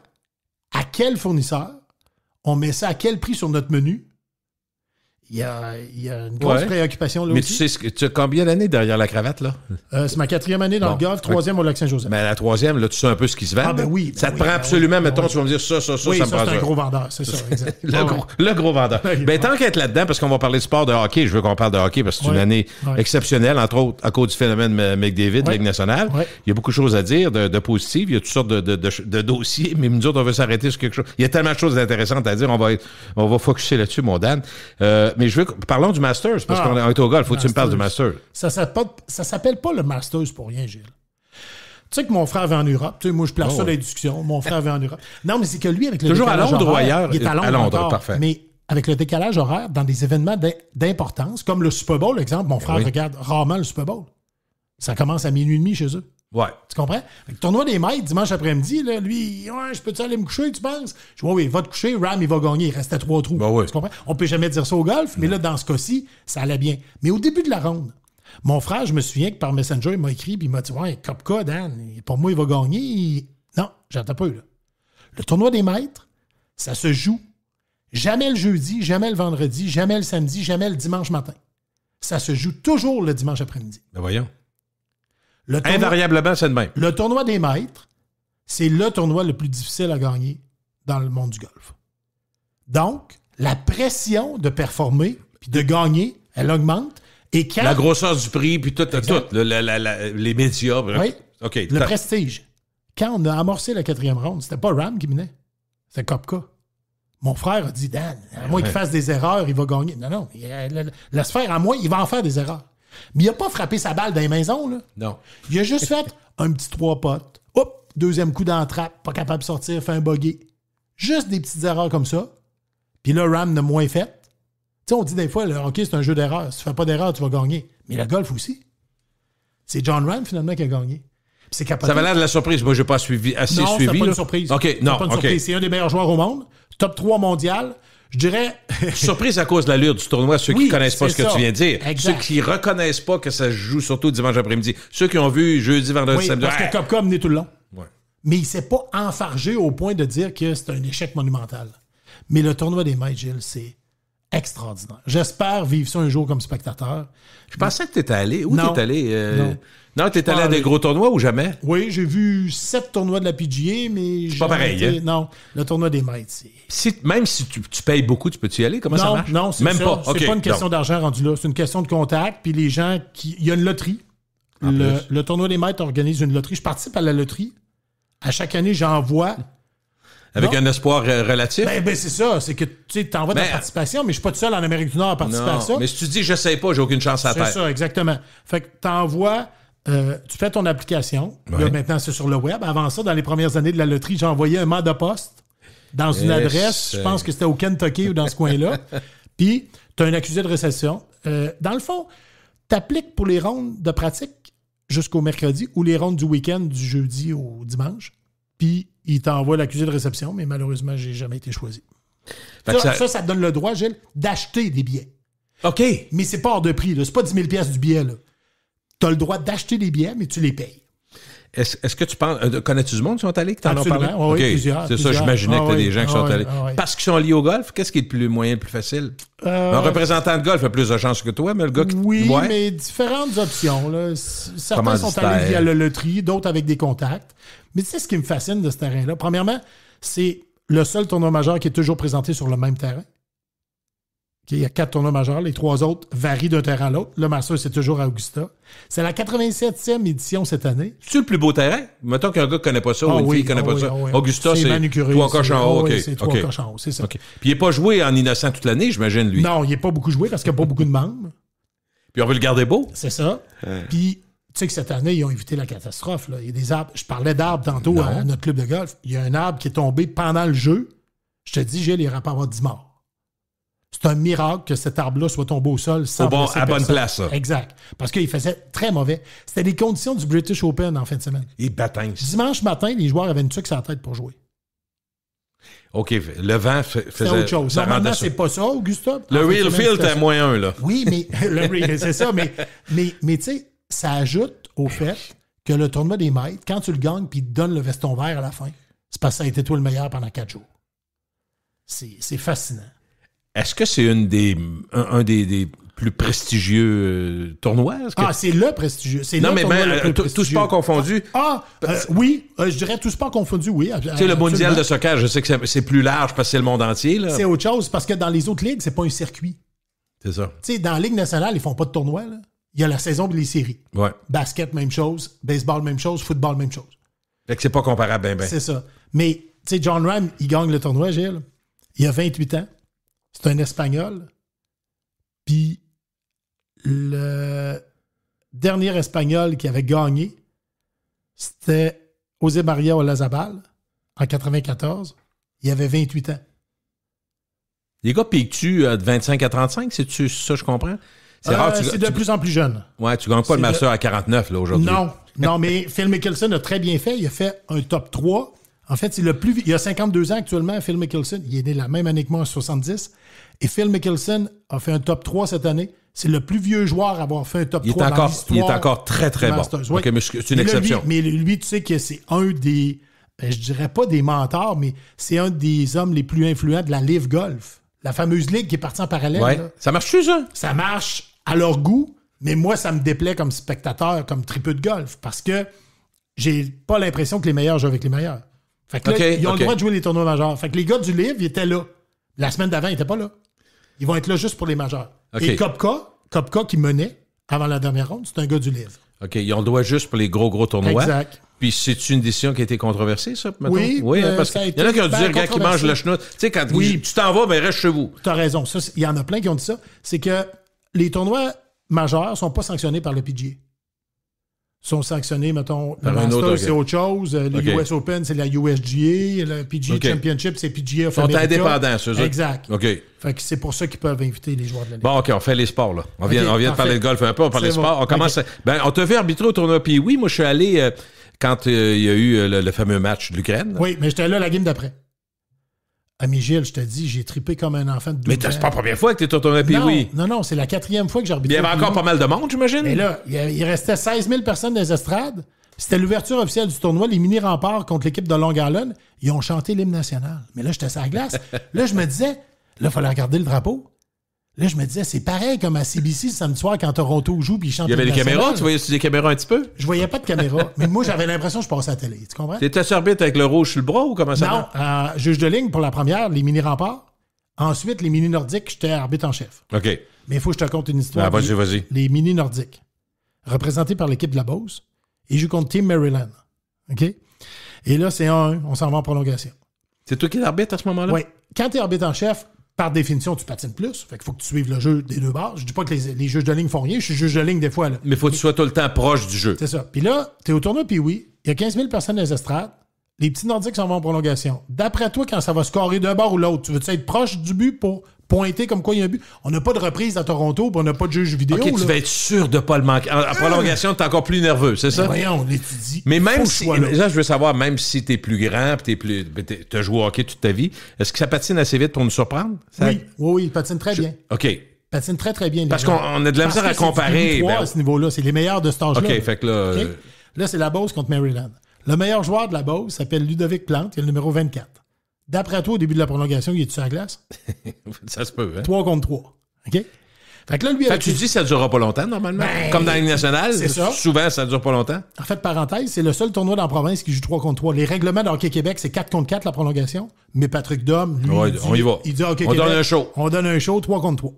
À quel fournisseur? On met ça à quel prix sur notre menu? Il y a une grosse préoccupation là mais aussi. Mais tu as combien d'années derrière la cravate, là? C'est ma 4e année dans le golf, 3e au Lac-Saint-Joseph. Mais la 3e, là, tu sais un peu ce qui se vend. Ah, ben oui. Ça te prend absolument, mettons, tu vas me dire ça, oui, ça me prend c'est un gros vendeur, c'est ça, exact. le gros vendeur. Ben, tant qu'être là-dedans, parce qu'on va parler de sport de hockey, je veux qu'on parle de hockey parce que c'est une année exceptionnelle, entre autres, à cause du phénomène McDavid, Ligue nationale. Il y a beaucoup de choses à dire, de positives. Il y a toutes sortes de dossiers, mais nous autres, on veut s'arrêter sur quelque chose. Il y a tellement de choses intéressantes à dire. On va focusser là-dessus, mon Dan. Mais parlons du Masters, parce qu'on est au golf. Faut que tu me parles du Masters. Ça s'appelle pas le Masters pour rien, Gilles. Tu sais que mon frère va en Europe. Tu sais, moi, je place ça dans les discussions. Mon frère va en Europe. Non, mais c'est que lui, avec le toujours décalage à Londres horaire, ou ailleurs? Il est à Londres, encore, parfait. Mais avec le décalage horaire, dans des événements d'importance, comme le Super Bowl, exemple, mon frère regarde rarement le Super Bowl. Ça commence à 12:30 chez eux. Ouais. Tu comprends? Le tournoi des maîtres, dimanche après-midi, là, lui, je peux-tu aller me coucher, tu penses? Je dis, oui, va te coucher, Ram, il va gagner, il restait 3 trous. Tu comprends? On peut jamais dire ça au golf, mais là, dans ce cas-ci, ça allait bien. Mais au début de la ronde, mon frère, je me souviens que par Messenger, il m'a écrit, puis il m'a dit, ouais, Kopka, Dan, pour moi, il va gagner. Non, j'entends pas, là. Le tournoi des maîtres, ça se joue jamais le jeudi, jamais le vendredi, jamais le samedi, jamais le dimanche matin. Ça se joue toujours le dimanche après-midi. Ben voyons. Invariablement, c'est de même. Le tournoi des maîtres, c'est le tournoi le plus difficile à gagner dans le monde du golf. Donc, la pression de performer puis de gagner, elle augmente. Et quand... La grosseur du prix, puis tout, les médias. Oui, le prestige. Quand on a amorcé la 4e ronde, c'était pas Ram qui menait, c'était Kopka. Mon frère a dit, Dan, à moins qu'il fasse des erreurs, il va gagner. Non, laisse faire, à moins, il va en faire des erreurs. Mais il n'a pas frappé sa balle dans les maisons, là. Non. Il a juste fait un petit 3 potes. Hop, 2e coup d'entrappe, pas capable de sortir, fait un bogey. Juste des petites erreurs comme ça. Puis là, Ram n'a moins fait. Tu sais, on dit des fois, le hockey, c'est un jeu d'erreurs. Si tu fais pas d'erreurs, tu vas gagner. Mais le golf aussi. C'est John Ram, finalement, qui a gagné. Puis c'est capoté. Ça avait l'air de la surprise. Moi, j'ai pas suivi assez non, suivi. Non, c'est pas une surprise. OK, non, pas une surprise. C'est un des meilleurs joueurs au monde. Top 3 mondial. Je dirais... Surprise à cause de l'allure du tournoi, ceux qui connaissent pas ce que tu viens de dire. Exact. Ceux qui reconnaissent pas que ça se joue surtout dimanche après-midi. Ceux qui ont vu jeudi, vendredi, samedi. Parce que Kopka a mené tout le long. Ouais. Mais il s'est pas enfargé au point de dire que c'est un échec monumental. Mais le tournoi des maîtres, Gilles, c'est extraordinaire. J'espère vivre ça un jour comme spectateur. Je pensais que tu étais allé. Où tu es allé? Non, tu es allé à des gros tournois ou jamais? Oui, j'ai vu 7 tournois de la PGA, mais... C'est pas pareil, hein? Non, le tournoi des maîtres, c'est... Même si tu payes beaucoup, tu peux-tu y aller? Comment ça marche? Non, c'est même ça. pas. C'est pas une question d'argent rendu là. C'est une question de contact. Puis les gens qui... Il y a une loterie. Le tournoi des maîtres organise une loterie. Je participe à la loterie. À chaque année, j'envoie... Avec un espoir relatif? Ben c'est ça. C'est que tu t'envoies ta participation, mais je suis pas tout seul en Amérique du Nord à participer à ça. Mais si tu dis je sais pas, j'ai aucune chance à faire. C'est ça, exactement. Fait que t'envoies... tu fais ton application. Là, maintenant, c'est sur le web. Avant ça, dans les premières années de la loterie, j'envoyais un mandat poste dans une adresse. Je pense que c'était au Kentucky ou dans ce coin-là. Puis, tu as un accusé de réception. Dans le fond, tu appliques pour les rondes de pratique jusqu'au mercredi ou les rondes du week-end du jeudi au dimanche. Puis, il t'envoie l'accusé de réception, mais malheureusement, j'ai jamais été choisi. Ça te donne le droit, Gilles, d'acheter des billets. OK. Mais c'est pas hors de prix. C'est pas 10 000 $ du billet, là. Tu as le droit d'acheter des billets, mais tu les payes. Est-ce que tu penses... Connais-tu du monde qui sont allés, que tu en as parlé? Oui, plusieurs. C'est ça, j'imaginais que tu as des gens qui sont allés. Parce qu'ils sont liés au golf, qu'est-ce qui est le moyen le plus facile? Un représentant de golf a plus de chance que toi, mais le gars qui... Oui, mais différentes options. Là. Certains sont allés via la loterie, d'autres avec des contacts. Mais tu sais ce qui me fascine de ce terrain-là? Premièrement, c'est le seul tournoi majeur qui est toujours présenté sur le même terrain. Il y a 4 tournois majeurs. Les 3 autres varient d'un terrain à l'autre. Le Masters, c'est toujours à Augusta. C'est la 87e édition cette année. C'est le plus beau terrain? Mettons qu'un gars ne connaît pas ça ou une fille ne connaît pas ça. Augusta, c'est manucuré, 3 coches en haut. Oui, c'est 3 coches en haut, c'est ça. Okay. Puis il n'est pas joué en innocent toute l'année, j'imagine, lui. Non, il n'est pas beaucoup joué parce qu'il n'y a pas beaucoup de membres. Puis on veut le garder beau. C'est ça. Puis, tu sais que cette année, ils ont évité la catastrophe. Là. Il y a des arbres. Je parlais d'arbres tantôt à notre club de golf. Il y a un arbre qui est tombé pendant le jeu. Je te dis, Gilles, il n'y aura pas avoir 10 morts. C'est un miracle que cet arbre-là soit tombé au sol sans blesser à personne. bonne place, ça. Exact. Parce qu'il faisait très mauvais. C'était les conditions du British Open en fin de semaine. Et bâtins. Dimanche matin, les joueurs avaient une tuque sur la tête pour jouer. OK, le vent faisait... C'est autre chose. Normalement, c'est pas ça, Augusta. Le real field est à -1, là. Oui, mais c'est ça, mais tu sais, ça ajoute au fait que le tournoi des maîtres, quand tu le gagnes puis il te donne le veston vert à la fin, c'est parce que ça a été toi le meilleur pendant 4 jours. C'est fascinant. Est-ce que c'est un des plus prestigieux tournois? C'est le prestigieux. C'est non, mais tout sport confondu. Oui, je dirais tout sport confondu, oui. Tu sais, le mondial de soccer, je sais que c'est plus large parce que c'est le monde entier. Là. C'est autre chose, parce que dans les autres ligues, c'est pas un circuit. C'est ça. Tu sais, dans la Ligue nationale, ils font pas de tournoi. Là. Il y a la saison et les séries. Ouais. Basket, même chose. Baseball, même chose. Football, même chose. Fait que c'est pas comparable, ben. C'est ça. Mais, tu sais, John Ram, il gagne le tournoi, Gilles. Il a 28 ans. C'est un Espagnol. Puis, le dernier Espagnol qui avait gagné, c'était José María Olazabal en 94. Il avait 28 ans. Les gars piquent-tu de 25 à 35? C'est-tu ça, je comprends? C'est rare. C'est de plus en plus jeune. Ouais, tu gagnes pas le Master à 49 là, aujourd'hui. Non, mais Phil Mickelson a très bien fait. Il a fait un top 3. En fait, c'est le plus il a 52 ans actuellement, Phil Mickelson. Il est né la même année que moi, en 70. Et Phil Mickelson a fait un top 3 cette année. C'est le plus vieux joueur à avoir fait un top 3 dans l'histoire. Il est encore très, très bon. Oui. Okay, mais c'est une exception. Mais lui, tu sais que c'est un des... je dirais pas des mentors, mais c'est un des hommes les plus influents de la Live Golf. La fameuse ligue qui est partie en parallèle. Ouais. Ça marche-tu, ça? Ça marche à leur goût, mais moi, ça me déplaît comme spectateur, comme tripeux de golf, parce que j'ai pas l'impression que les meilleurs jouent avec les meilleurs. Fait que là, ils ont le droit de jouer les tournois majeurs. Fait que les gars du livre, ils étaient là. La semaine d'avant, ils n'étaient pas là. Ils vont être là juste pour les majeurs. Et Kopka, qui menait avant la dernière ronde, c'est un gars du livre. OK, ils ont le droit juste pour les gros tournois. Exact. Puis c'est une décision qui a été controversée, ça, maintenant? Oui, parce qu'il y en a qui ont dit, gars qui mange le chenoute. Tu sais, quand tu t'en vas, ben reste chez vous. Tu as raison. Il y en a plein qui ont dit ça. C'est que les tournois majeurs ne sont pas sanctionnés par le PGA. Ils sont sanctionnés, mettons, le Masters, c'est autre chose. Le US Open, c'est la USGA. Le PGA Championship, c'est PGA of America. Ils sont indépendants, ceux autres. Exact. OK. Fait que c'est pour ça qu'ils peuvent inviter les joueurs de la Ligue. Bon, OK, on fait les sports, là. On vient de parler de golf un peu, on parle des sports. On commence. On t'a fait arbitrer au tournoi. Puis oui, moi, je suis allé quand il y a eu le fameux match de l'Ukraine. Oui, mais j'étais là la game d'après. Ami Gilles, je te dis, j'ai trippé comme un enfant de 12 ans. Mais c'est pas la première fois que tu es au tournoi Pee-Wee. Non, c'est la 4e fois que j'ai arbitré. Il y avait encore pas mal de monde, j'imagine. Mais là, il restait 16 000 personnes dans les estrades. C'était l'ouverture officielle du tournoi. Les mini-remparts contre l'équipe de Long Island, ils ont chanté l'hymne national. Mais là, j'étais sur la glace. Là, je me disais, là, il fallait regarder le drapeau. Là, je me disais, c'est pareil comme à CBC le samedi soir quand Toronto joue puis ils chantent. Il y avait des caméras, tu voyais des caméras un petit peu? Je voyais pas de caméra, mais moi, j'avais l'impression que je passais à la télé. Tu comprends? T'étais arbitre avec le rouge sur le bras ou comment ça va? Non, juge de ligne pour la première, les mini-remparts. Ensuite, les mini-nordiques, j'étais arbitre en chef. OK. Mais il faut que je te conte une histoire. Vas-y. Les mini-nordiques, représentés par l'équipe de la Beauce, ils jouent contre Team Maryland. OK? Et là, c'est 1-1, on s'en va en prolongation. C'est toi qui es l'arbitre à ce moment-là? Oui. Quand tu es arbitre en chef, par définition, tu patines plus. Fait qu'il faut que tu suives le jeu des deux barres. Je dis pas que les juges de ligne font rien. Je suis juge de ligne des fois. Là. Mais il faut que tu sois tout le temps proche du jeu. C'est ça. Puis là, tu es au tournoi Pee-Wee. Il y a 15 000 personnes dans les estrades. Les petits Nordiques s'en vont en prolongation. D'après toi, quand ça va scorer d'un bord ou l'autre, tu veux-tu être proche du but pour pointer comme quoi il y a un but? On n'a pas de reprise à Toronto, puis on n'a pas de juge vidéo. OK, tu vas être sûr de ne pas le manquer. En prolongation, tu es encore plus nerveux, c'est ça? Voyons, on l'étudie. Mais même si, là, je veux savoir, même si tu es plus grand, tu as joué au hockey toute ta vie, est-ce que ça patine assez vite pour nous surprendre? Oui, il patine très bien. OK. Il patine très, très bien. Parce qu'on a de la misère à comparer. À ce niveau-là, c'est les meilleurs de cet âge-là. OK, fait que là... Okay? Là, c'est la Beauce contre Maryland. Le meilleur joueur de la Beauce s'appelle Ludovic Plante, il est le numéro 24. D'après toi, au début de la prolongation, il est-tu sur la glace? Ça se peut, hein? 3 contre 3. OK? Fait que là, lui... tu dis que ça ne durera pas longtemps, normalement? Comme dans la Ligue nationale? C'est ça. Souvent, ça ne dure pas longtemps? En fait, parenthèse, c'est le seul tournoi dans la province qui joue 3 contre 3. Les règlements de Hockey Québec, c'est 4 contre 4, la prolongation. Mais Patrick Dom, lui, on y va. Il dit Hockey on Québec, donne un show. On donne un show, 3 contre 3.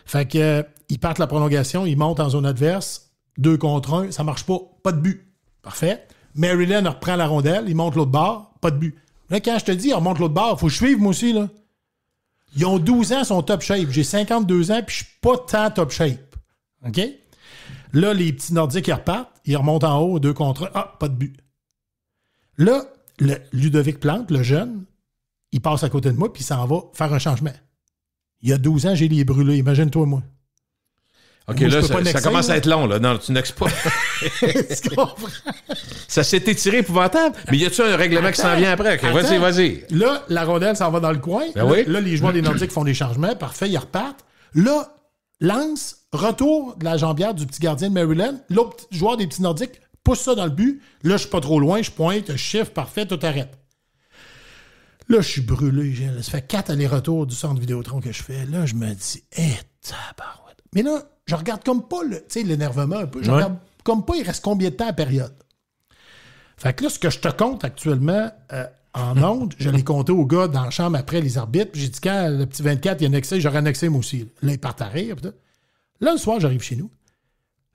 Fait que, ils partent la prolongation, ils montent en zone adverse, 2 contre 1, ça marche pas. Pas de but. Parfait. Maryland reprend la rondelle, il monte l'autre barre, pas de but. Là, quand je te dis, il remonte l'autre barre, il faut que je suive, moi aussi, là. Ils ont 12 ans, ils sont top shape. J'ai 52 ans, puis je suis pas tant top shape. OK? Là, les petits Nordiques, ils repartent, ils remontent en haut, 2 contre 1. Ah, pas de but. Là, le Ludovic Plante, le jeune, il passe à côté de moi, puis il s'en va faire un changement. Il y a 12 ans, j'ai les brûlés. Imagine-toi, moi. OK, moi, là, ça commence à être long, là. Non, tu n'exes pas. Tu comprends? Ça s'est étiré épouvantable. Mais y a-tu un règlement qui s'en vient après? Okay, vas-y. Là, la rondelle s'en va dans le coin. Ben oui. Là, les joueurs des Nordiques font des changements. Parfait, ils repartent. Là, lance, retour de la jambière du petit gardien de Maryland. L'autre joueur des petits Nordiques pousse ça dans le but. Là, je suis pas trop loin. Je pointe, je chiffre, parfait, tout arrête. Là, je suis brûlé. Ça fait 4 allers-retours du centre Vidéotron que je fais. Là, je me dis, tabarouette. Mais là, je regarde comme pas l'énervement un peu. Je regarde comme pas il reste combien de temps à période. Fait que là, ce que je te compte actuellement en ondes, je l'ai compté aux gars dans la chambre après les arbitres. Puis j'ai dit, quand le petit 24, il a annexé, j'aurais annexé moi aussi. Là, ils partent à rire. Là, le soir, j'arrive chez nous.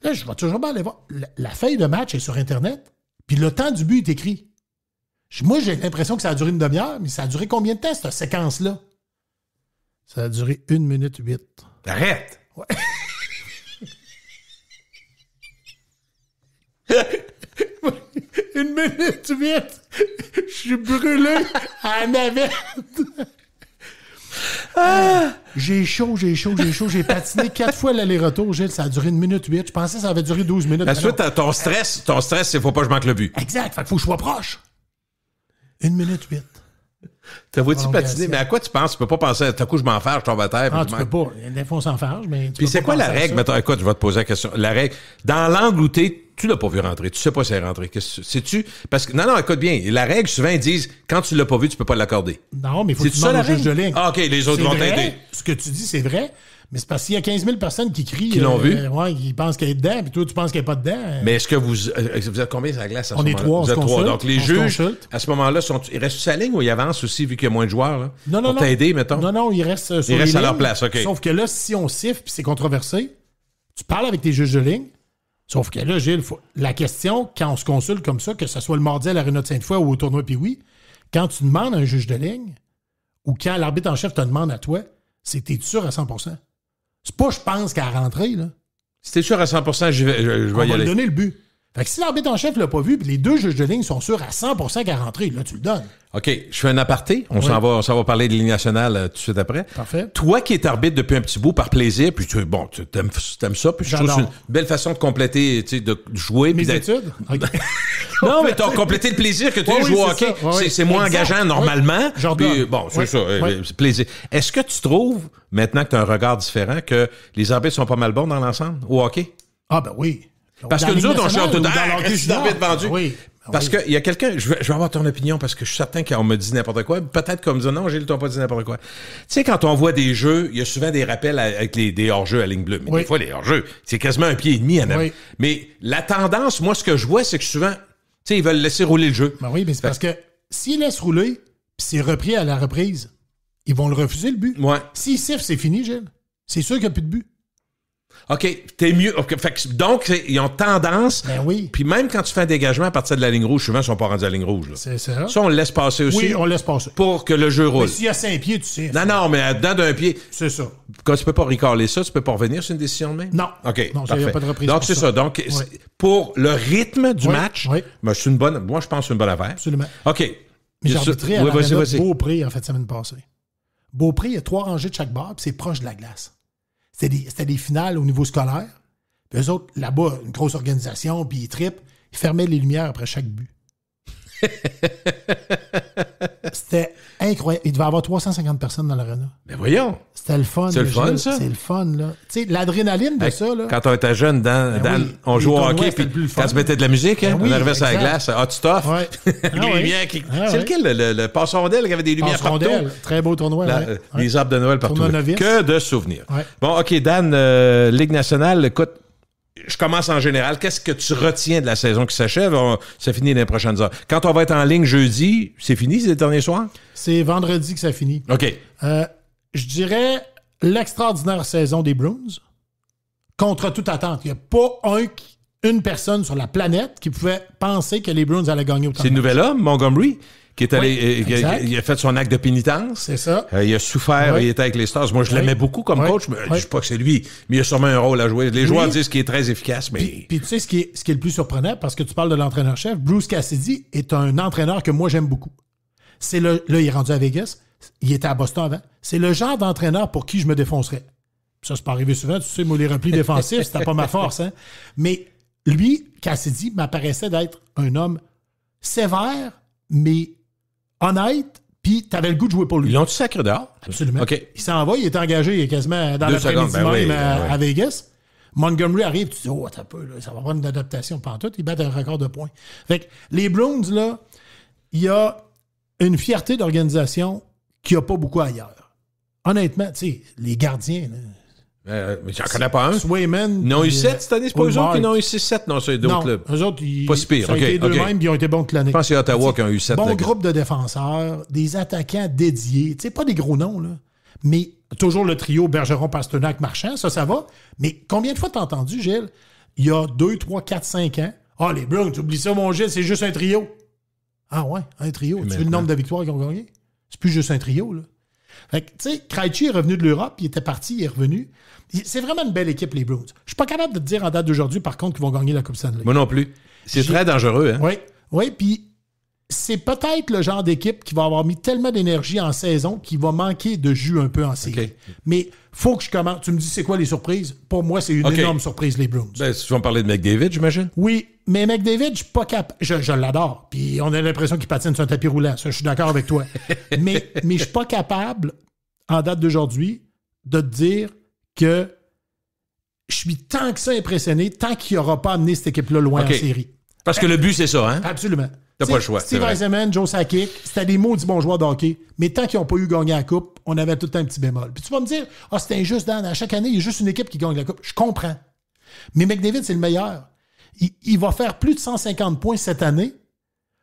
Là, je vais toujours aller voir. La feuille de match est sur Internet. Puis le temps du but est écrit. Moi, j'ai l'impression que ça a duré une demi-heure, mais ça a duré combien de temps, cette séquence-là? Ça a duré 1 minute 8. Arrête! Ouais. Une minute 8! Je suis brûlé à la navette! J'ai chaud. J'ai patiné 4 fois l'aller-retour, Gilles. Ça a duré 1 minute 8. Je pensais que ça avait duré 12 minutes. La suite, ton stress, c'est faut pas que je manque le but. Exact. Fait qu'il faut que je sois proche. 1 minute 8. T'as vois-tu patiner? Mais à quoi tu penses? Tu peux pas penser, tout à coup, je m'enfarge, je tombe à terre. Ah, tu peux pas. Des fois, on s'enfarge, mais. Puis c'est quoi la règle? Mettons, écoute, je vais te poser la question. La règle, dans l'angle où tu l'as pas vu rentrer. Tu sais pas si elle est rentrée. Sais-tu? Parce que, non, écoute bien. La règle, souvent, ils disent, quand tu l'as pas vu, tu peux pas l'accorder. Non, mais il faut que tu demandes au juge de ligne. Ah, OK, les autres vont t'aider. Ce que tu dis, c'est vrai. Mais c'est parce qu'il y a 15 000 personnes qui crient. Qui l'ont vu. Ouais, qui pensent qu'elle est dedans, puis toi, tu penses qu'elle n'est pas dedans. Mais est-ce que vous êtes combien sur la glace à ce moment-là? On est 3, vous êtes 3. Donc, les juges, à ce moment-là, ils restent sur sa ligne ou ils avancent aussi, vu qu'il y a moins de joueurs? Là, non. Pour t'aider, mettons? Non, ils restent sur ils restent à leur place, OK. Sauf que là, si on siffle puis c'est controversé, tu parles avec tes juges de ligne. Sauf que là, Gilles, la question, quand on se consulte comme ça, que ce soit le mardi à l'Arena de Sainte-Foy ou au tournoi Pee-Wee, quand tu demandes à un juge de ligne ou quand l'arbitre en chef te demande à toi, c'est t'es sûr à 100%. C'est pas je pense qu'à rentrer, là. Si t'es sûr à 100%, je vais y aller. On va lui donner le but. Fait que si l'arbitre en chef l'a pas vu, puis les deux juges de ligne sont sûrs à 100% qu'à rentrer, là, tu le donnes. OK, je fais un aparté. On s'en va parler de Ligue nationale tout de suite après. Parfait. Toi qui es arbitre depuis un petit bout par plaisir, puis tu aimes ça, puis je trouve que c'est une belle façon de compléter, tu sais, de jouer. Mes études? Okay. Non, mais tu as complété le plaisir que tu as joué au hockey. C'est moins engageant normalement. Puis, bon, c'est ça, c'est plaisir. Est-ce que tu trouves, maintenant que tu as un regard différent, que les arbitres sont pas mal bons dans l'ensemble au hockey? Ah ben oui. Parce que nous autres, on chante tout le temps. C'est d'arbitre vendu. Oui. Parce qu'il y a quelqu'un, je vais avoir ton opinion parce que je suis certain qu'on me dit n'importe quoi. Peut-être qu'on me dit non, Gilles, t'as pas dit n'importe quoi. Tu sais, quand on voit des jeux, il y a souvent des rappels avec des hors-jeux à ligne bleue. Mais des fois, les hors-jeux, c'est quasiment 1,5 pied en avant. Mais la tendance, moi, ce que je vois, c'est que souvent, tu sais, ils veulent laisser rouler le jeu. Ben oui, mais c'est parce que s'ils laissent rouler, puis c'est repris à la reprise, ils vont le refuser, le but. Ouais. S'ils sifflent, c'est fini, Gilles. C'est sûr qu'il n'y a plus de but. OK, t'es mieux. Okay, donc, ils ont tendance. Ben oui. Puis même quand tu fais un dégagement à partir de la ligne rouge, souvent, ils sont pas rendus à la ligne rouge. Là. C'est ça. Ça, on le laisse passer aussi. Oui, on laisse passer. Pour que le jeu roule. Mais s'il y a 5 pieds, tu sais. Non, mais dedans d'un pied. C'est ça. Quand tu peux pas recaller ça, tu peux pas revenir sur une décision de même? Non. OK, non, parfait. Il n'y a pas de reprise. Donc, c'est ça. Donc, pour le rythme du match, ben, moi, je pense que c'est une bonne affaire. Absolument. OK. Mais j'ai arbitré à la Beaupré, en fait, semaine passée. Beaupré, il y a 3 rangées de chaque barre, puis c'est proche de la glace. C'était des finales au niveau scolaire. Puis eux autres, là-bas, une grosse organisation, puis ils trippent. Ils fermaient les lumières après chaque but. C'était incroyable. Il devait y avoir 350 personnes dans l'aréna. Mais voyons. C'était le fun. C'est le fun, ça? C'est le fun, là. Tu sais, l'adrénaline de ça, là. Quand on était jeune, on jouait au hockey, puis quand tu mettais de la musique, on arrivait sur la glace, hot stuff. Ouais. Les lumières qui... C'est lequel, le passe-rondelle qui avait des lumières partout? Très beau tournoi, des arbres de Noël partout. Que de souvenirs. Ouais. Bon, OK, Dan, Ligue nationale, écoute, je commence en général. Qu'est-ce que tu retiens de la saison qui s'achève? Ça finit dans les prochaines heures. Quand on va être en ligne jeudi, c'est fini, c'est le dernier soir? C'est vendredi que ça finit. OK. Je dirais l'extraordinaire saison des Bruins contre toute attente. Il n'y a pas une personne sur la planète qui pouvait penser que les Bruins allaient gagner autant. C'est le nouvel homme, Montgomery, qui est allé, il a fait son acte de pénitence. C'est ça. Il a souffert, il était avec les Stars. Moi, je l'aimais beaucoup comme coach, mais je ne dis pas que c'est lui, mais il a sûrement un rôle à jouer. Les joueurs disent qu'il est très efficace, mais... Puis tu sais ce qui est le plus surprenant, parce que tu parles de l'entraîneur-chef, Bruce Cassidy est un entraîneur que moi, j'aime beaucoup. Là, il est rendu à Vegas. Il était à Boston avant. C'est le genre d'entraîneur pour qui je me défoncerais. Ça, c'est pas arrivé souvent. Tu sais, moi, les replis défensifs, c'était pas ma force. Hein? Mais lui, Cassidy, m'apparaissait d'être un homme sévère, mais honnête, puis t'avais le goût de jouer pour lui. Ils l'ont-tu sacré dehors? Absolument. Okay. Il s'en va, il est engagé quasiment dans l'après-midi même à Vegas. Montgomery arrive, tu dis, oh, attends un peu, là, ça va avoir une adaptation pantoute. Ils battent un record de points. Fait que les Bruins, là, il y a une fierté d'organisation qu'il n'y a pas beaucoup ailleurs. Honnêtement, tu sais, les gardiens, là, mais j'en connais pas un. Swayman. Ils n'ont eu 7 cette année, c'est pas eux autres qui n'ont eu 6-7, non, c'est d'autres clubs. Eux autres, ils pas si pire. ont été deux-mêmes, ils ont été bons toute l'année. Je pense que c'est Ottawa qui ont eu 7. Bon groupe de défenseurs, des attaquants dédiés. Tu sais, pas des gros noms, là. Mais toujours le trio Bergeron, Pastrnak, Marchand, ça va. Mais combien de fois t'as entendu, Gilles, il y a 2, 3, 4, 5 ans, ah, les Browns, oublie ça, mon Gilles, c'est juste un trio. Ah ouais, un trio. Tu veux le nombre de victoires qu'ils ont gagné? C'est plus juste un trio, là. Fait que, tu sais, Krejci est revenu de l'Europe, il était parti, il est revenu. C'est vraiment une belle équipe, les Bruins. Je suis pas capable de te dire en date d'aujourd'hui, par contre, qu'ils vont gagner la Coupe Stanley. Moi non plus. C'est très dangereux, hein? Oui, puis c'est peut-être le genre d'équipe qui va avoir mis tellement d'énergie en saison qu'il va manquer de jus un peu en série. Okay. Mais faut que je commence. Tu me dis, c'est quoi les surprises? Pour moi, c'est une énorme surprise, les Bruins. Ben, tu vas me parler de McDavid, j'imagine? Oui, mais McDavid, je suis pas capable. Je l'adore. Puis on a l'impression qu'il patine sur un tapis roulant. Ça, je suis d'accord avec toi. mais je suis pas capable, en date d'aujourd'hui, de te dire que je suis tant que ça impressionné, tant qu'il n'aura pas amené cette équipe-là loin en série. Parce que le but, c'est ça, hein? Absolument. T'as pas le choix. Steve Eisenman, Joe Sakic, c'était des maudits bons joueurs de hockey. Mais tant qu'ils n'ont pas eu gagné la Coupe, on avait tout le temps un petit bémol. Puis tu vas me dire, c'est injuste, Dan. À chaque année, il y a juste une équipe qui gagne la Coupe. Je comprends. Mais McDavid, c'est le meilleur. Il va faire plus de 150 points cette année.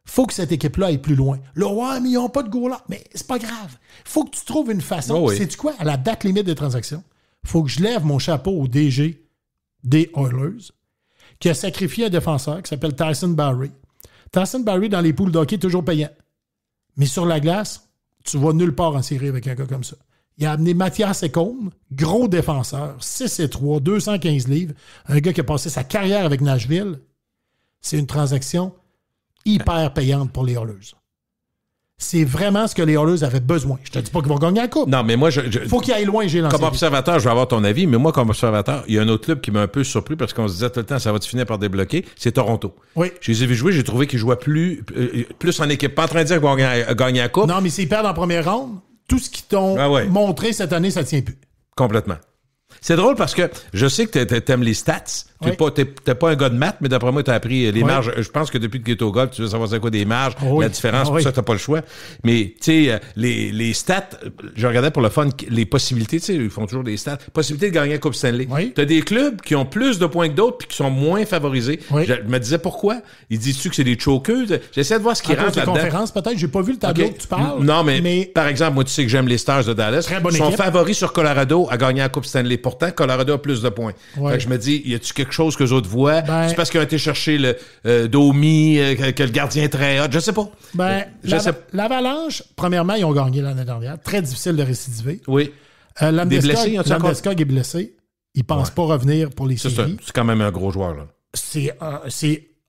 Faut que cette équipe-là aille plus loin. Là, ouais, mais ils n'ont pas de goal là. Mais c'est pas grave. Faut que tu trouves une façon. Oh oui. Sais-tu quoi? À la date limite des transactions, faut que je lève mon chapeau au DG des Oilers qui a sacrifié un défenseur qui s'appelle Tyson Barrie. Tyson Barrie, dans les poules d'hockey, toujours payant. Mais sur la glace, tu vas nulle part en série avec un gars comme ça. Il a amené Mathias Ekholm, gros défenseur, 6'3", 215 livres, un gars qui a passé sa carrière avec Nashville. C'est une transaction hyper payante pour les Oilers. C'est vraiment ce que les Oilers avaient besoin. Je te dis pas qu'ils vont gagner la Coupe. Non, mais moi, faut qu'il aille loin, j'ai lancé. Comme observateur, je vais avoir ton avis, mais moi, comme observateur, il y a un autre club qui m'a un peu surpris parce qu'on se disait tout le temps, ça va-tu finir par débloquer? C'est Toronto. Oui. Je les ai vus jouer, j'ai trouvé qu'ils jouaient plus en équipe. Pas en train de dire qu'ils vont gagner la Coupe. Non, mais s'ils perdent en première ronde, tout ce qu'ils t'ont montré cette année, ça tient plus. Complètement. C'est drôle parce que je sais que t'aimes les stats. T'es pas un gars de maths, mais d'après moi, t'as appris les marges. Je pense que depuis que t'es au golf, tu veux savoir c'est quoi des marges, la différence, pour ça, t'as pas le choix. Mais, tu sais, les stats, je regardais pour le fun, les possibilités, tu sais, ils font toujours des stats. Possibilité de gagner la Coupe Stanley. Oui. T'as des clubs qui ont plus de points que d'autres puis qui sont moins favorisés. Oui. Je me disais pourquoi? Ils disent-tu que c'est des chokers? J'essaie de voir ce qui rentre là-dedans. Conférences, peut-être. J'ai pas vu le tableau que tu parles. Non, mais par exemple, moi, tu sais que j'aime les Stars de Dallas. Ils sont favoris sur Colorado à gagner la Coupe Stanley. Pourtant, Colorado a plus de points. Fait que je me dis, y a-tu quelque chose que les autres voient? C'est parce qu'ils ont été chercher le Domi, que le gardien est très hot. Je sais pas. L'Avalanche, premièrement, ils ont gagné l'année dernière. Très difficile de récidiver. Oui. Landeskog est blessé. Il pense pas revenir pour les séries. C'est quand même un gros joueur, là. C'est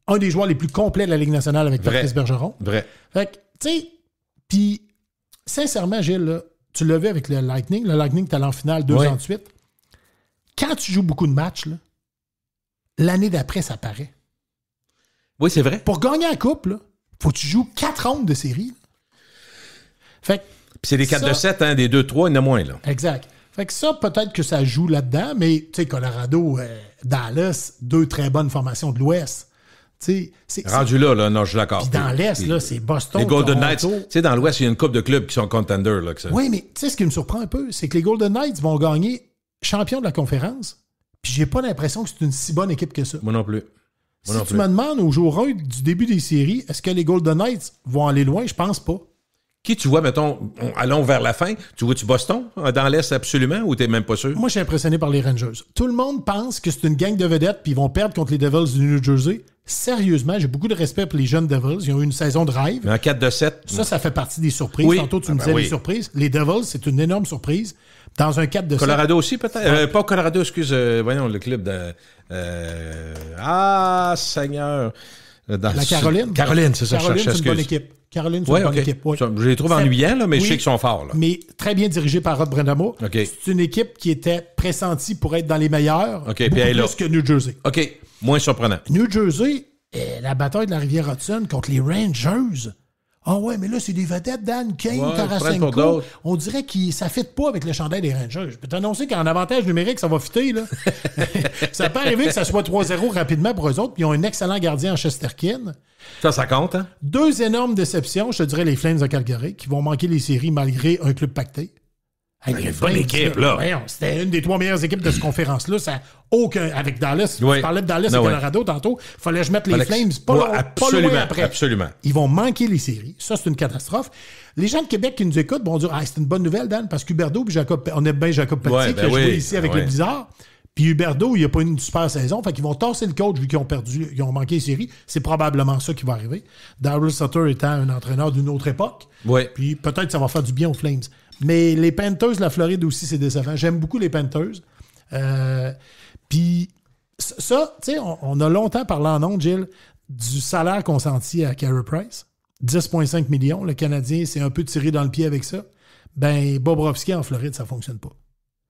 un des joueurs les plus complets de la Ligue nationale avec Patrice Bergeron. Vrai. Fait que, tu sais, puis, sincèrement, Gilles, là, tu l'as vu avec le Lightning. Le Lightning est allé en finale 2 ans de suite. Quand tu joues beaucoup de matchs, là, l'année d'après, ça paraît. Oui, c'est vrai. Pour gagner la Coupe, il faut que tu joues 4 rondes de série. Là. Fait que puis c'est des 4 de 7, hein, des 2-3, il y en a moins. Là. Exact. Fait que ça, peut-être que ça joue là-dedans, mais tu sais, Colorado, Dallas, 2 très bonnes formations de l'Ouest. Rendu là, non, je suis d'accord. Puis dans l'Est, là, c'est Boston, les Golden Toronto. Knights. Tu sais, dans l'Ouest, il y a une couple de clubs qui sont contenders. Là, oui, mais tu sais, ce qui me surprend un peu, c'est que les Golden Knights vont gagner champion de la conférence. Puis j'ai pas l'impression que c'est une si bonne équipe que ça. Moi non plus. Si tu me demandes au jour 1 du début des séries, est-ce que les Golden Knights vont aller loin? Je pense pas. Qui tu vois, mettons, allons vers la fin, tu vois-tu Boston dans l'Est absolument ou t'es même pas sûr? Moi, je suis impressionné par les Rangers. Tout le monde pense que c'est une gang de vedettes puis ils vont perdre contre les Devils du New Jersey. Sérieusement, j'ai beaucoup de respect pour les jeunes Devils. Ils ont eu une saison de rêve. Mais en 4 de 7. Ça fait partie des surprises. Oui. Tantôt, tu me disais les surprises. Les Devils, c'est une énorme surprise. Dans un 4 de 7. Colorado aussi, peut-être? Pas Colorado, excuse. Voyons, le club de... Seigneur. La Caroline. Caroline, c'est ça. Caroline, c'est une bonne équipe. Caroline, c'est une bonne équipe. Oui. Je les trouve ennuyants, là, mais je sais qu'ils sont forts. Là. Mais très bien dirigé par Rod Brind'Amour. Okay. C'est une équipe qui était pressentie pour être dans les meilleurs, beaucoup plus que New Jersey. OK, moins surprenant. New Jersey, la bataille de la rivière Hudson contre les Rangers. Ah ouais, mais là, c'est des vedettes, Dan, Kane, Tarasenko. On dirait que ça ne fit pas avec le chandail des Rangers. Je peux t'annoncer qu'en avantage numérique, ça va fitter. Là. Ça peut arriver que ça soit 3-0 rapidement pour eux autres. Puis ils ont un excellent gardien en Shesterkin. Ça compte, hein? 2 énormes déceptions, je te dirais, les Flames de Calgary, qui vont manquer les séries malgré un club pacté. Une bonne équipe, là. Voyons, c'était une des 3 meilleures équipes de cette conférence-là. Ça aucun. Avec Dallas, tu parlais de Dallas et Colorado tantôt. Il fallait que je mette les Flames pas loin après. Absolument. Ils vont manquer les séries. Ça, c'est une catastrophe. Les gens de Québec qui nous écoutent vont dire c'est une bonne nouvelle, Dan, parce qu'Huberdeau et on aime bien Jacob Pelletier qui a joué ici avec le Blizzard. Puis Huberdeau, il n'a pas une super saison. Fait qu'ils vont tasser le coach vu qu'ils ont perdu, ils ont manqué les séries. C'est probablement ça qui va arriver. Darryl Sutter étant un entraîneur d'une autre époque. Oui. Puis peut-être que ça va faire du bien aux Flames. Mais les Panthers de la Floride aussi, c'est décevant. J'aime beaucoup les Panthers. Puis ça, tu sais, on a longtemps parlé en ondes, Gilles, du salaire consenti à Carey Price. 10,5 millions. Le Canadien s'est un peu tiré dans le pied avec ça. Ben, Bobrovski en Floride, ça ne fonctionne pas.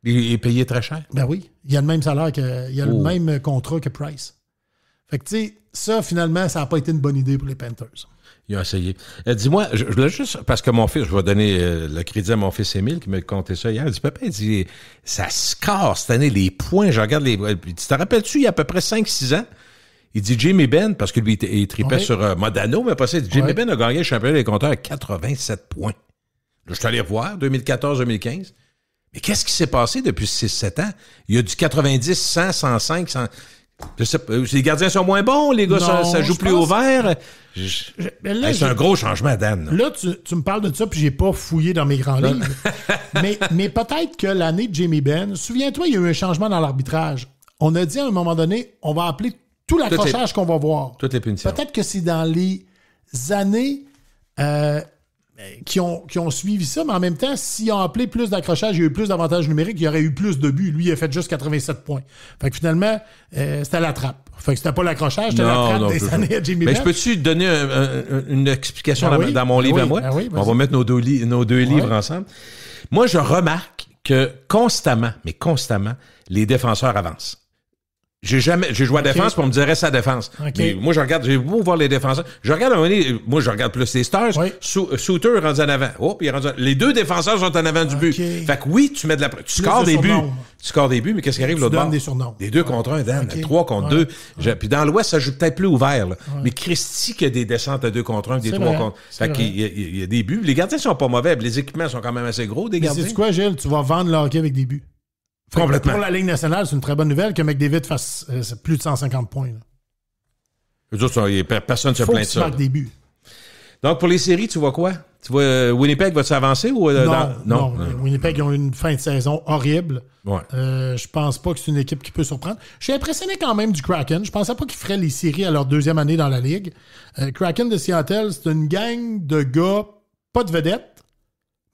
Il est payé très cher? Ben oui. Il a le même salaire il a le même contrat que Price. Fait que, tu sais, ça, finalement, ça n'a pas été une bonne idée pour les Panthers. Il a essayé. Dis-moi, je voulais juste, parce que mon fils, je vais donner le crédit à mon fils Émile qui m'a conté ça hier. Il dit, papa, il dit, ça score cette année, les points. Je regarde les. Tu te rappelles-tu, il y a à peu près 5-6 ans, il dit Jamie Benn, parce que lui, il tripait sur Modano, mais pas ça. Il dit, Jamie Benn a gagné le championnat des compteurs à 87 points. Là, je suis allé revoir, 2014-2015. Mais qu'est-ce qui s'est passé depuis 6-7 ans? Il y a du 90, 100, 105, 100. Je sais pas, les gardiens sont moins bons, les gars, ça joue plus au vert. C'est un gros changement, Dan. Là, tu me parles de ça, puis j'ai pas fouillé dans mes grands livres. mais peut-être que l'année de Jamie Benn, souviens-toi, il y a eu un changement dans l'arbitrage. On a dit à un moment donné, on va appeler tout l'accrochage qu'on va voir. Toutes les punitions. Peut-être que c'est dans les années qui ont suivi ça, mais en même temps, s'ils ont appelé plus d'accrochage, il y a eu plus d'avantages numériques, il y aurait eu plus de buts. Lui, il a fait juste 87 points. Fait que finalement, c'était la trappe. Fait que c'était pas l'accrochage, c'était la trappe des années à Jamie Benn. Mais je peux-tu donner une explication dans mon livre à moi? On va mettre nos deux livres ensemble. Moi, je remarque que constamment, les défenseurs avancent. J'ai joué à défense pour me dire reste à défense. Mais moi, j'ai beau voir les défenseurs. Je regarde je regarde plus les Stars. Suter est rendu en avant. Les 2 défenseurs sont en avant du but. Fait que oui, tu mets tu scores des buts. Tu scores des buts, mais qu'est-ce qui arrive l'autre bord? Des surnoms. Des 2 contre 1, Dan. 3 contre 2. Puis dans l'Ouest, ça joue peut-être plus ouvert. Là. Mais Christy qu'il y a des descentes à 2 contre 1, des 3 contre... Fait qu'il y a des buts. Les gardiens sont pas mauvais. Les équipements sont quand même assez gros, des gardiens. C'est quoi, Gilles? Tu vas vendre le hockey avec des buts. Complètement. Pour la Ligue nationale, c'est une très bonne nouvelle que McDavid fasse plus de 150 points. Personne ne se plaint de ça. Des buts. Donc, pour les séries, tu vois quoi? Tu vois Winnipeg va-tu avancer? Ou, non. Winnipeg ont eu une fin de saison horrible. Ouais. Je pense pas que c'est une équipe qui peut surprendre. Je suis impressionné quand même du Kraken. Je pensais pas qu'ils feraient les séries à leur 2e année dans la Ligue. Kraken de Seattle, c'est une gang de gars, pas de vedettes,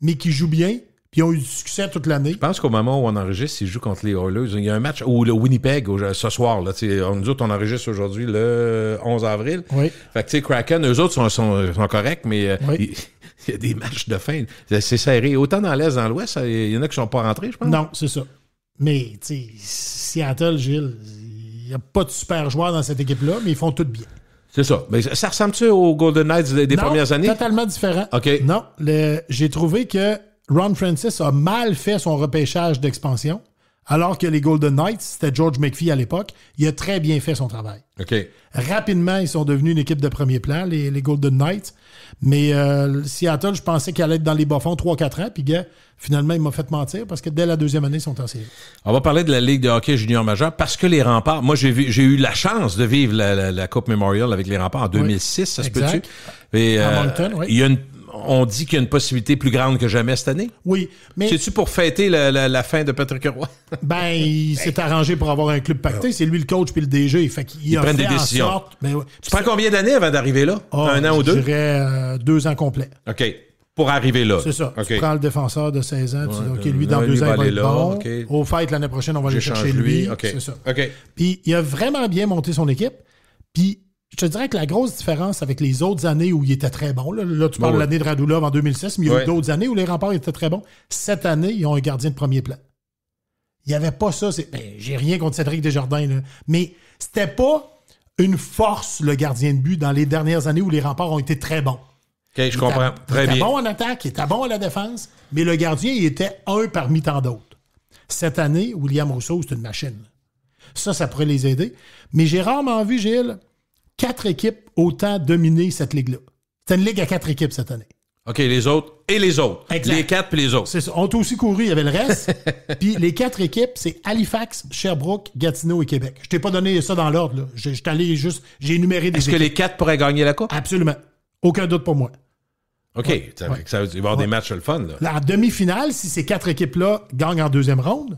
mais qui jouent bien. Puis ils ont eu du succès toute l'année. Je pense qu'au moment où on enregistre, ils jouent contre les Oilers. Il y a un match, ou le Winnipeg, ce soir. Là, nous autres, on enregistre aujourd'hui le 11 avril. Oui. Fait que, tu sais, Kraken, eux autres sont corrects, mais il y a des matchs de fin. C'est serré. Autant dans l'Est, dans l'Ouest, il y en a qui ne sont pas rentrés, je pense. Non, c'est ça. Mais, tu sais, Seattle, Gilles, il n'y a pas de super joueurs dans cette équipe-là, mais ils font tout bien. C'est ça. Mais ça ressemble-tu aux Golden Knights des premières années? Totalement différent. OK. Non, j'ai trouvé que Ron Francis a mal fait son repêchage d'expansion, alors que les Golden Knights, c'était George McPhee à l'époque, il a très bien fait son travail. OK. Rapidement, ils sont devenus une équipe de premier plan, les Golden Knights. Mais Seattle, je pensais qu'elle allait être dans les bas-fonds 3-4 ans, puis finalement, il m'a fait mentir parce que dès la 2e année, ils sont en série. On va parler de la Ligue de hockey junior majeur parce que les Remparts, moi, j'ai eu la chance de vivre la Coupe Memorial avec les Remparts en 2006, ça se peut-tu? Et, à Moncton, oui. Il y a on dit qu'il y a une possibilité plus grande que jamais cette année? Oui, mais... C'est-tu pour fêter la fin de Patrick Roy? Ben, il s'est arrangé pour avoir un club pacté. C'est lui le coach puis le DG. Fait qu'il a prennent fait des décisions. En sorte... Ben, tu prends combien d'années avant d'arriver là? 1 an ou 2? Je dirais 2 ans complets. OK. Pour arriver là. C'est ça. Okay. Tu prends le défenseur de 16 ans, tu dis, OK, lui, dans 2 ans, il va être bon. Okay. Au fait, l'année prochaine, on va aller chercher lui. Okay. C'est ça. OK. Puis, il a vraiment bien monté son équipe. Puis, Je te dirais que la grosse différence avec les autres années où il était très bon, là tu parles de l'année de Radulov en 2006, mais il y a eu d'autres années où les Remparts étaient très bons. Cette année, ils ont un gardien de premier plan. Il n'y avait pas ça. J'ai rien contre Cédric Desjardins, là, mais c'était pas une force, le gardien de but, dans les dernières années où les Remparts ont été très bons. OK, je comprends. Très bien. Il était bon en attaque, il était bon à la défense, mais le gardien, il était un parmi tant d'autres. Cette année, William Rousseau, c'est une machine. Ça pourrait les aider. Mais j'ai rarement vu, Gilles, 4 équipes autant dominer cette ligue-là. C'est une ligue à 4 équipes cette année. OK, les autres et les autres. Exact. Les 4 puis les autres. C'est ça. On t'a aussi couru, il y avait le reste. Puis les 4 équipes, c'est Halifax, Sherbrooke, Gatineau et Québec. Je t'ai pas donné ça dans l'ordre. J'ai énuméré des équipes. Est-ce que les 4 pourraient gagner la Coupe? Absolument. Aucun doute pour moi. OK. Ça veut dire qu'il va y avoir des matchs le fun. Là. La demi-finale, si ces 4 équipes-là gagnent en deuxième ronde,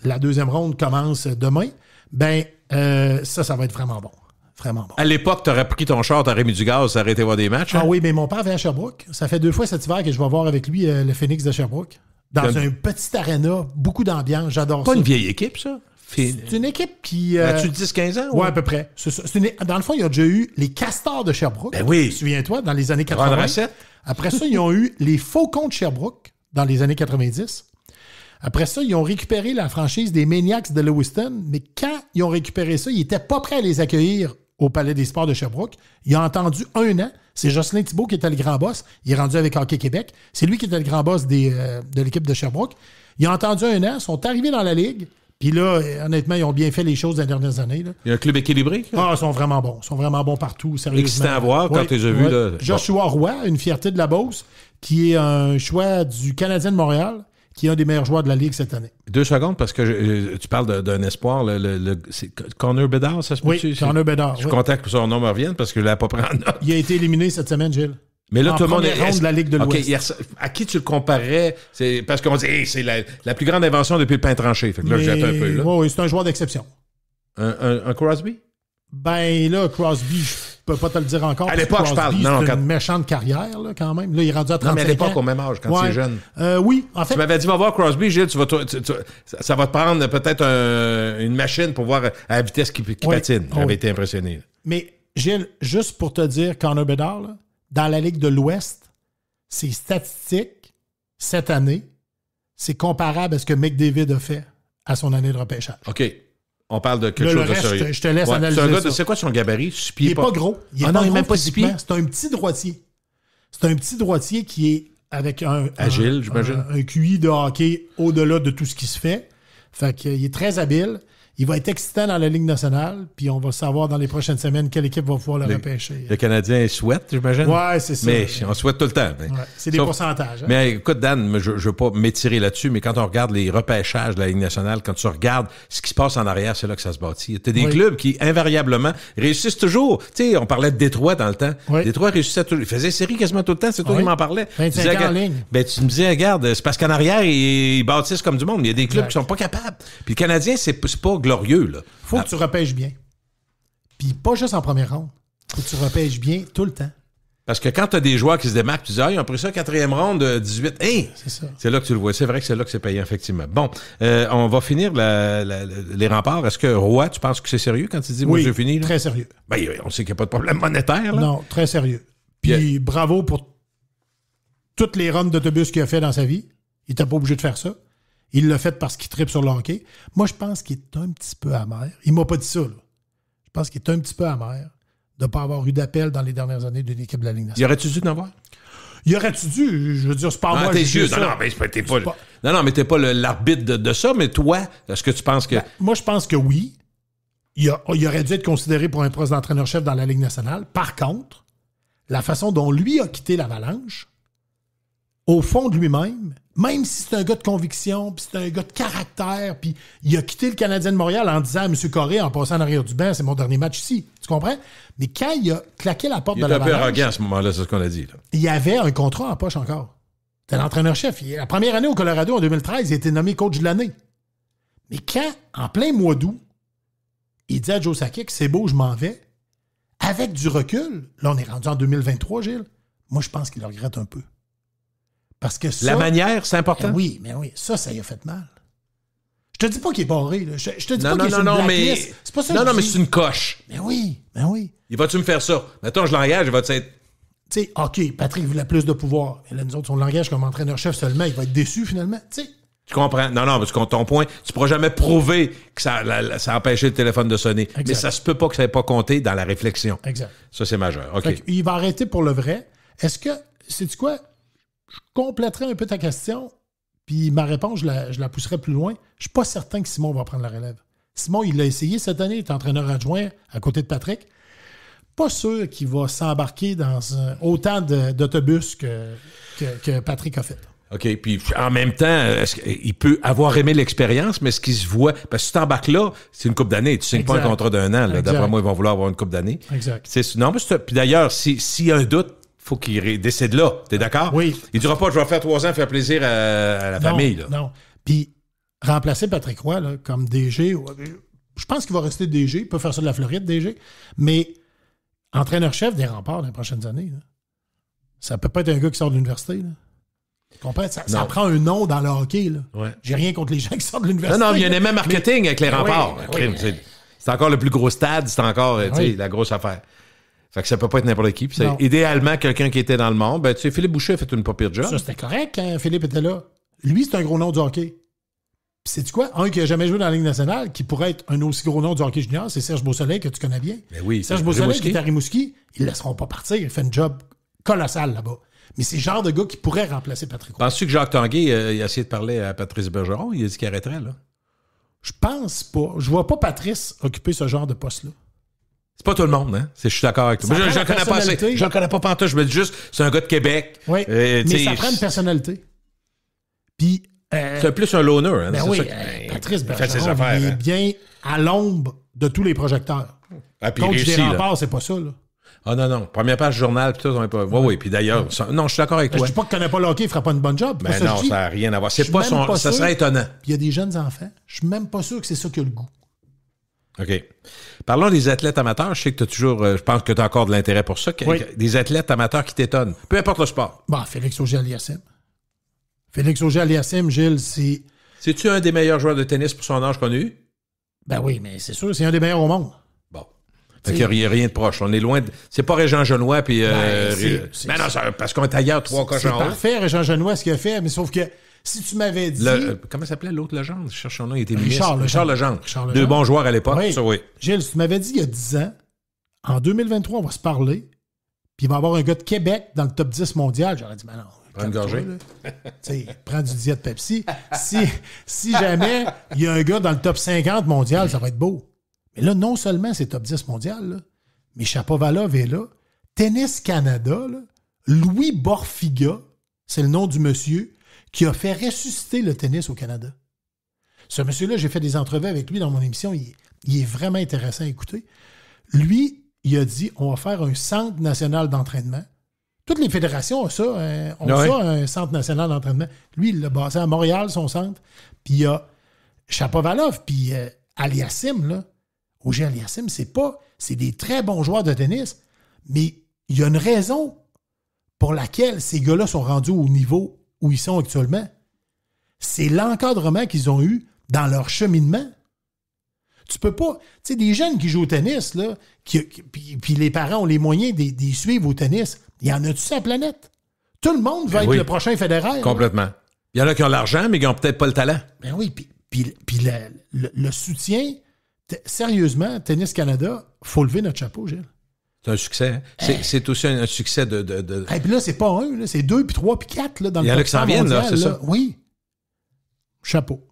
la deuxième ronde commence demain, ça va être vraiment bon. Vraiment bon. À l'époque, tu aurais pris ton char, tu aurais mis du gaz, ça aurait été voir des matchs. Hein? Ah oui, mais mon père vient à Sherbrooke. Ça fait 2 fois cet hiver que je vais voir avec lui le Phoenix de Sherbrooke. Dans un petit aréna, beaucoup d'ambiance, j'adore ça. Pas une vieille équipe, ça? C'est une équipe qui... As-tu 10-15 ans? Oui, à peu près. Dans le fond, il y a déjà eu les Castors de Sherbrooke. Ben oui. Souviens-toi, dans les années 80. Après ça, ils ont eu les Faucons de Sherbrooke dans les années 90. Après ça, ils ont récupéré la franchise des Maniacs de Lewiston, mais quand ils ont récupéré ça, ils n'étaient pas prêts à les accueillir au Palais des Sports de Sherbrooke. Il a attendu 1 an. C'est Jocelyn Thibault qui était le grand boss. Il est rendu avec Hockey Québec. C'est lui qui était le grand boss de l'équipe de Sherbrooke. Ils ont attendu 1 an, sont arrivés dans la Ligue. Puis là, honnêtement, ils ont bien fait les choses les dernières années. Là. Il y a un club équilibré? Ils sont vraiment bons. Ils sont vraiment bons partout, sérieusement. Excitant à voir quand tu les as vus. Là. Joshua Roy, une fierté de la Beauce, qui est un choix du Canadien de Montréal, qui est un des meilleurs joueurs de la Ligue cette année. 2 secondes, parce que tu parles d'un espoir. C'est Connor Bedard, ça se peut-tu? Oui, Connor Bedard. Je suis content que son nom me revienne parce que je ne l'ai pas pris en note. Il a été éliminé cette semaine, Gilles. Mais là, tout le monde est ronde de la Ligue de l'Ouest. À qui tu le comparerais? C'est parce qu'on dit c'est la plus grande invention depuis le pain tranché. Fait que là, je jette un peu. Oui, c'est un joueur d'exception. Un Crosby? Ben là, Crosby, je peux pas te le dire encore. À l'époque, je parle. C'est une méchante carrière, là, quand même. Là, il est rendu à 35 ans. Non, mais à l'époque, au même âge, quand tu es jeune. Oui, en fait. Tu m'avais dit, va voir Crosby, Gilles, ça va te prendre peut-être une machine pour voir à la vitesse qui patine. J'avais été impressionné. Mais, Gilles, juste pour te dire, Connor Bedard, là, dans la Ligue de l'Ouest, ses statistiques, cette année, c'est comparable à ce que McDavid a fait à son année de repêchage. OK. On parle de quelque chose de sérieux. Je te laisse analyser ça. C'est quoi son gabarit? Il n'est pas gros. Il n'est même pas 6 pieds. C'est un petit droitier. C'est un petit droitier qui est avec agile, j'imagine. Un QI de hockey au-delà de tout ce qui se fait. Fait qu'il est très habile. Il va être excitant dans la Ligue nationale, puis on va savoir dans les prochaines semaines quelle équipe va pouvoir le repêcher. Le Canadien souhaite, j'imagine? Oui, c'est ça. Mais on souhaite tout le temps. Ouais, c'est des pourcentages. Hein? Mais écoute, Dan, je ne veux pas m'étirer là-dessus, mais quand on regarde les repêchages de la Ligue nationale, quand tu regardes ce qui se passe en arrière, c'est là que ça se bâtit. Tu as des clubs qui, invariablement, réussissent toujours. Tu sais, on parlait de Détroit dans le temps. Oui. Détroit réussissait toujours. Ils faisaient série quasiment tout le temps. C'est toi qui m'en parlais. 25 ans en ligne. Ben, tu me disais, regarde, c'est parce qu'en arrière, ils bâtissent comme du monde. Il y a des clubs qui sont pas capables. Puis le Canadien, c'est pas glorieux, là. Faut que tu repêches bien. Puis pas juste en première ronde. Faut que tu repêches bien tout le temps. Parce que quand tu as des joueurs qui se démarquent, tu dis, ils ont pris ça 4e ronde, 18. Hey! C'est ça. C'est là que tu le vois. C'est vrai que c'est là que c'est payant, effectivement. Bon, on va finir les remparts. Est-ce que Roy, tu penses que c'est sérieux quand tu dis, moi, j'ai fini? Là? Très sérieux. Ben, on sait qu'il n'y a pas de problème monétaire. Là. Non, très sérieux. Puis bravo pour toutes les runs d'autobus qu'il a fait dans sa vie. Il n'était pas obligé de faire ça. Il l'a fait parce qu'il tripe sur le hockey. Moi, je pense qu'il est un petit peu amer. Il m'a pas dit ça, là. Je pense qu'il est un petit peu amer de ne pas avoir eu d'appel dans les dernières années de l'équipe de la Ligue nationale. Y aurait-tu dû en avoir? Y aurait-tu dû? Je veux dire, c'est pas moi. Tes yeux. Non, mais t'es pas l'arbitre de ça, mais toi, est-ce que tu penses que... moi, je pense que oui. Il aurait dû être considéré pour un poste d'entraîneur-chef dans la Ligue nationale. Par contre, la façon dont lui a quitté l'Avalanche, au fond de lui-même, même si c'est un gars de conviction, puis c'est un gars de caractère, puis il a quitté le Canadien de Montréal en disant à M. Corré, en passant en arrière du banc, c'est mon dernier match ici. Tu comprends? Mais quand il a claqué la porte de l'Avalanche... Il était un peu arrogant à ce moment-là, c'est ce qu'on a dit. Là. Il y avait un contrat en poche encore. C'était l'entraîneur-chef. La première année au Colorado, en 2013, il a été nommé coach de l'année. Mais quand, en plein mois d'août, il dit à Joe Sakic, c'est beau, je m'en vais, avec du recul, là, on est rendu en 2023, Gilles, moi, je pense qu'il le regrette un peu. Parce que ça, la manière, c'est important? Oui, mais oui. Ça y a fait mal. Je te dis pas qu'il est barré. Là. Je te dis pas qu'il est sur une blacklist. C'est pas ça non, mais c'est une coche. Ben oui. Il va-tu me faire ça? Mettons, je l'engage, il va être... Tu sais, OK, Patrick voulait plus de pouvoir. Mais là, nous autres, on l'engage comme entraîneur-chef seulement. Il va être déçu, finalement. Tu sais. Tu comprends? Non, parce que ton point, tu pourras jamais prouver que ça a empêché le téléphone de sonner. Exact. Mais ça se peut pas que ça n'ait pas compté dans la réflexion. Exact. Ça, c'est majeur. OK. Il va arrêter pour le vrai. Est-ce que, sais-tu quoi? Je compléterai un peu ta question, puis ma réponse, je la pousserai plus loin. Je suis pas certain que Simon va prendre la relève. Simon, il l'a essayé cette année, il est entraîneur adjoint à côté de Patrick. Pas sûr qu'il va s'embarquer dans autant d'autobus que Patrick a fait. OK. Puis en même temps, il peut avoir aimé l'expérience, mais ce qui se voit. Parce que si tu t'embarques là, c'est une coupe d'année. Tu signes pas un contrat d'un an. Là. D'après moi, ils vont vouloir avoir une coupe d'année. Exact. Non, mais puis d'ailleurs, s'il y a un doute, il faut qu'il décide là. T'es d'accord? Oui. Il dira pas, je vais faire 3 ans, faire plaisir à la famille. Là. Non. Puis remplacer Patrick Roy là, comme DG, je pense qu'il va rester DG. Il peut faire ça de la Floride, DG. Mais entraîneur-chef des Remparts dans les prochaines années, là, ça peut pas être un gars qui sort de l'université. Là. Tu comprends? Ça prend un nom dans le hockey. Là. Ouais. J'ai rien contre les gens qui sortent de l'université. Non, il y a un élément marketing avec les Remparts. Oui. C'est encore le plus gros stade, c'est encore la grosse affaire. Fait que ça peut pas être n'importe qui. C'est idéalement quelqu'un qui était dans le monde. Ben, tu sais, Philippe Boucher a fait une pas pire job. Ça, c'était correct quand Philippe était là. Lui, c'est un gros nom du hockey. Puis sais-tu quoi? Un qui n'a jamais joué dans la Ligue nationale, qui pourrait être un aussi gros nom du hockey junior, c'est Serge Beausoleil, que tu connais bien. Ben oui. Serge Beausoleil, qui est à Rimouski, ils ne laisseront pas partir. Il fait un job colossal là-bas. Mais c'est le genre de gars qui pourrait remplacer Patrick Roy. Penses-tu que Jacques Tanguay il a essayé de parler à Patrice Bergeron? Il a dit qu'il arrêterait, là? Je pense pas. Je vois pas Patrice occuper ce genre de poste-là. C'est pas tout le monde, hein? Je suis d'accord avec toi. Je n'en connais pas assez. Je n'en connais pas pantoute. Je me dis juste, c'est un gars de Québec. Oui, mais ça prend une personnalité. Puis... c'est plus un loner. Hein? Ben oui, Patrice Bergeron, il est bien à l'ombre de tous les projecteurs. Coach des Remparts, c'est pas ça, là. Ah non. Première page du journal, puis tout, on n'est pas... Oui, puis d'ailleurs... Non, je suis d'accord avec toi. Je dis pas qu'il connaît pas le hockey, il fera pas une bonne job. Ben non, ça n'a rien à voir. C'est pas son... Ça serait étonnant. Puis il y a des jeunes enfants. Je suis même pas sûr que c'est ça qui a le goût. OK. Parlons des athlètes amateurs. Je sais que tu as toujours... je pense que tu as encore de l'intérêt pour ça. Oui. Des athlètes amateurs qui t'étonnent. Peu importe le sport. Bon, Félix Auger-Aliassime. Félix Auger-Aliassime, Gilles, c'est... C'est-tu un des meilleurs joueurs de tennis pour son âge qu'on a eu? Ben oui, mais c'est sûr, c'est un des meilleurs au monde. Bon. Fait qu'il n'y a rien de proche. On est loin de... C'est pas Régent Genois, puis... Ben non, parce qu'on est ailleurs 3 coches en haut. C'est parfait, Régent Genois, ce qu'il a fait, mais sauf que si tu m'avais dit... comment s'appelait l'autre Legendre? Je cherche son nom, il était Richard Legendre. Deux bons joueurs à l'époque, oui. Ça, oui. Gilles, si tu m'avais dit il y a 10 ans, en 2023, on va se parler, puis il va y avoir un gars de Québec dans le top 10 mondial, j'aurais dit, mais non... Prends une gorgée. Prends du Diet Pepsi. Si jamais il y a un gars dans le top 50 mondial, ça va être beau. Mais là, non seulement c'est top 10 mondial, là, mais Chapovalov est là. Tennis Canada, là, Louis Borfiga, c'est le nom du monsieur qui a fait ressusciter le tennis au Canada. Ce monsieur-là, j'ai fait des entrevues avec lui dans mon émission. Il est vraiment intéressant à écouter. Lui, il a dit, on va faire un centre national d'entraînement. Toutes les fédérations ont ça, un centre national d'entraînement. Lui, il l'a basé à Montréal, son centre. Puis il y a Chapovalov, puis Aliassime, là. Auger-Aliassime, c'est des très bons joueurs de tennis, mais il y a une raison pour laquelle ces gars-là sont rendus au niveau où ils sont actuellement. C'est l'encadrement qu'ils ont eu dans leur cheminement. Tu peux pas... Tu sais, des jeunes qui jouent au tennis, là, puis les parents ont les moyens d'y suivre au tennis. Il y en a-tu sur la planète? Tout le monde va être le prochain fédéraire. Complètement. Là. Il y en a qui ont l'argent, mais qui n'ont peut-être pas le talent. Ben oui, puis le soutien, sérieusement, Tennis Canada, il faut lever notre chapeau, Gilles. C'est un succès. Hein? C'est aussi un succès de... Et puis là, c'est pas un, là, c'est 2, puis 3, puis 4 là, dans le Il y en a qui s'en viennent, là, c'est ça? Oui. Chapeau.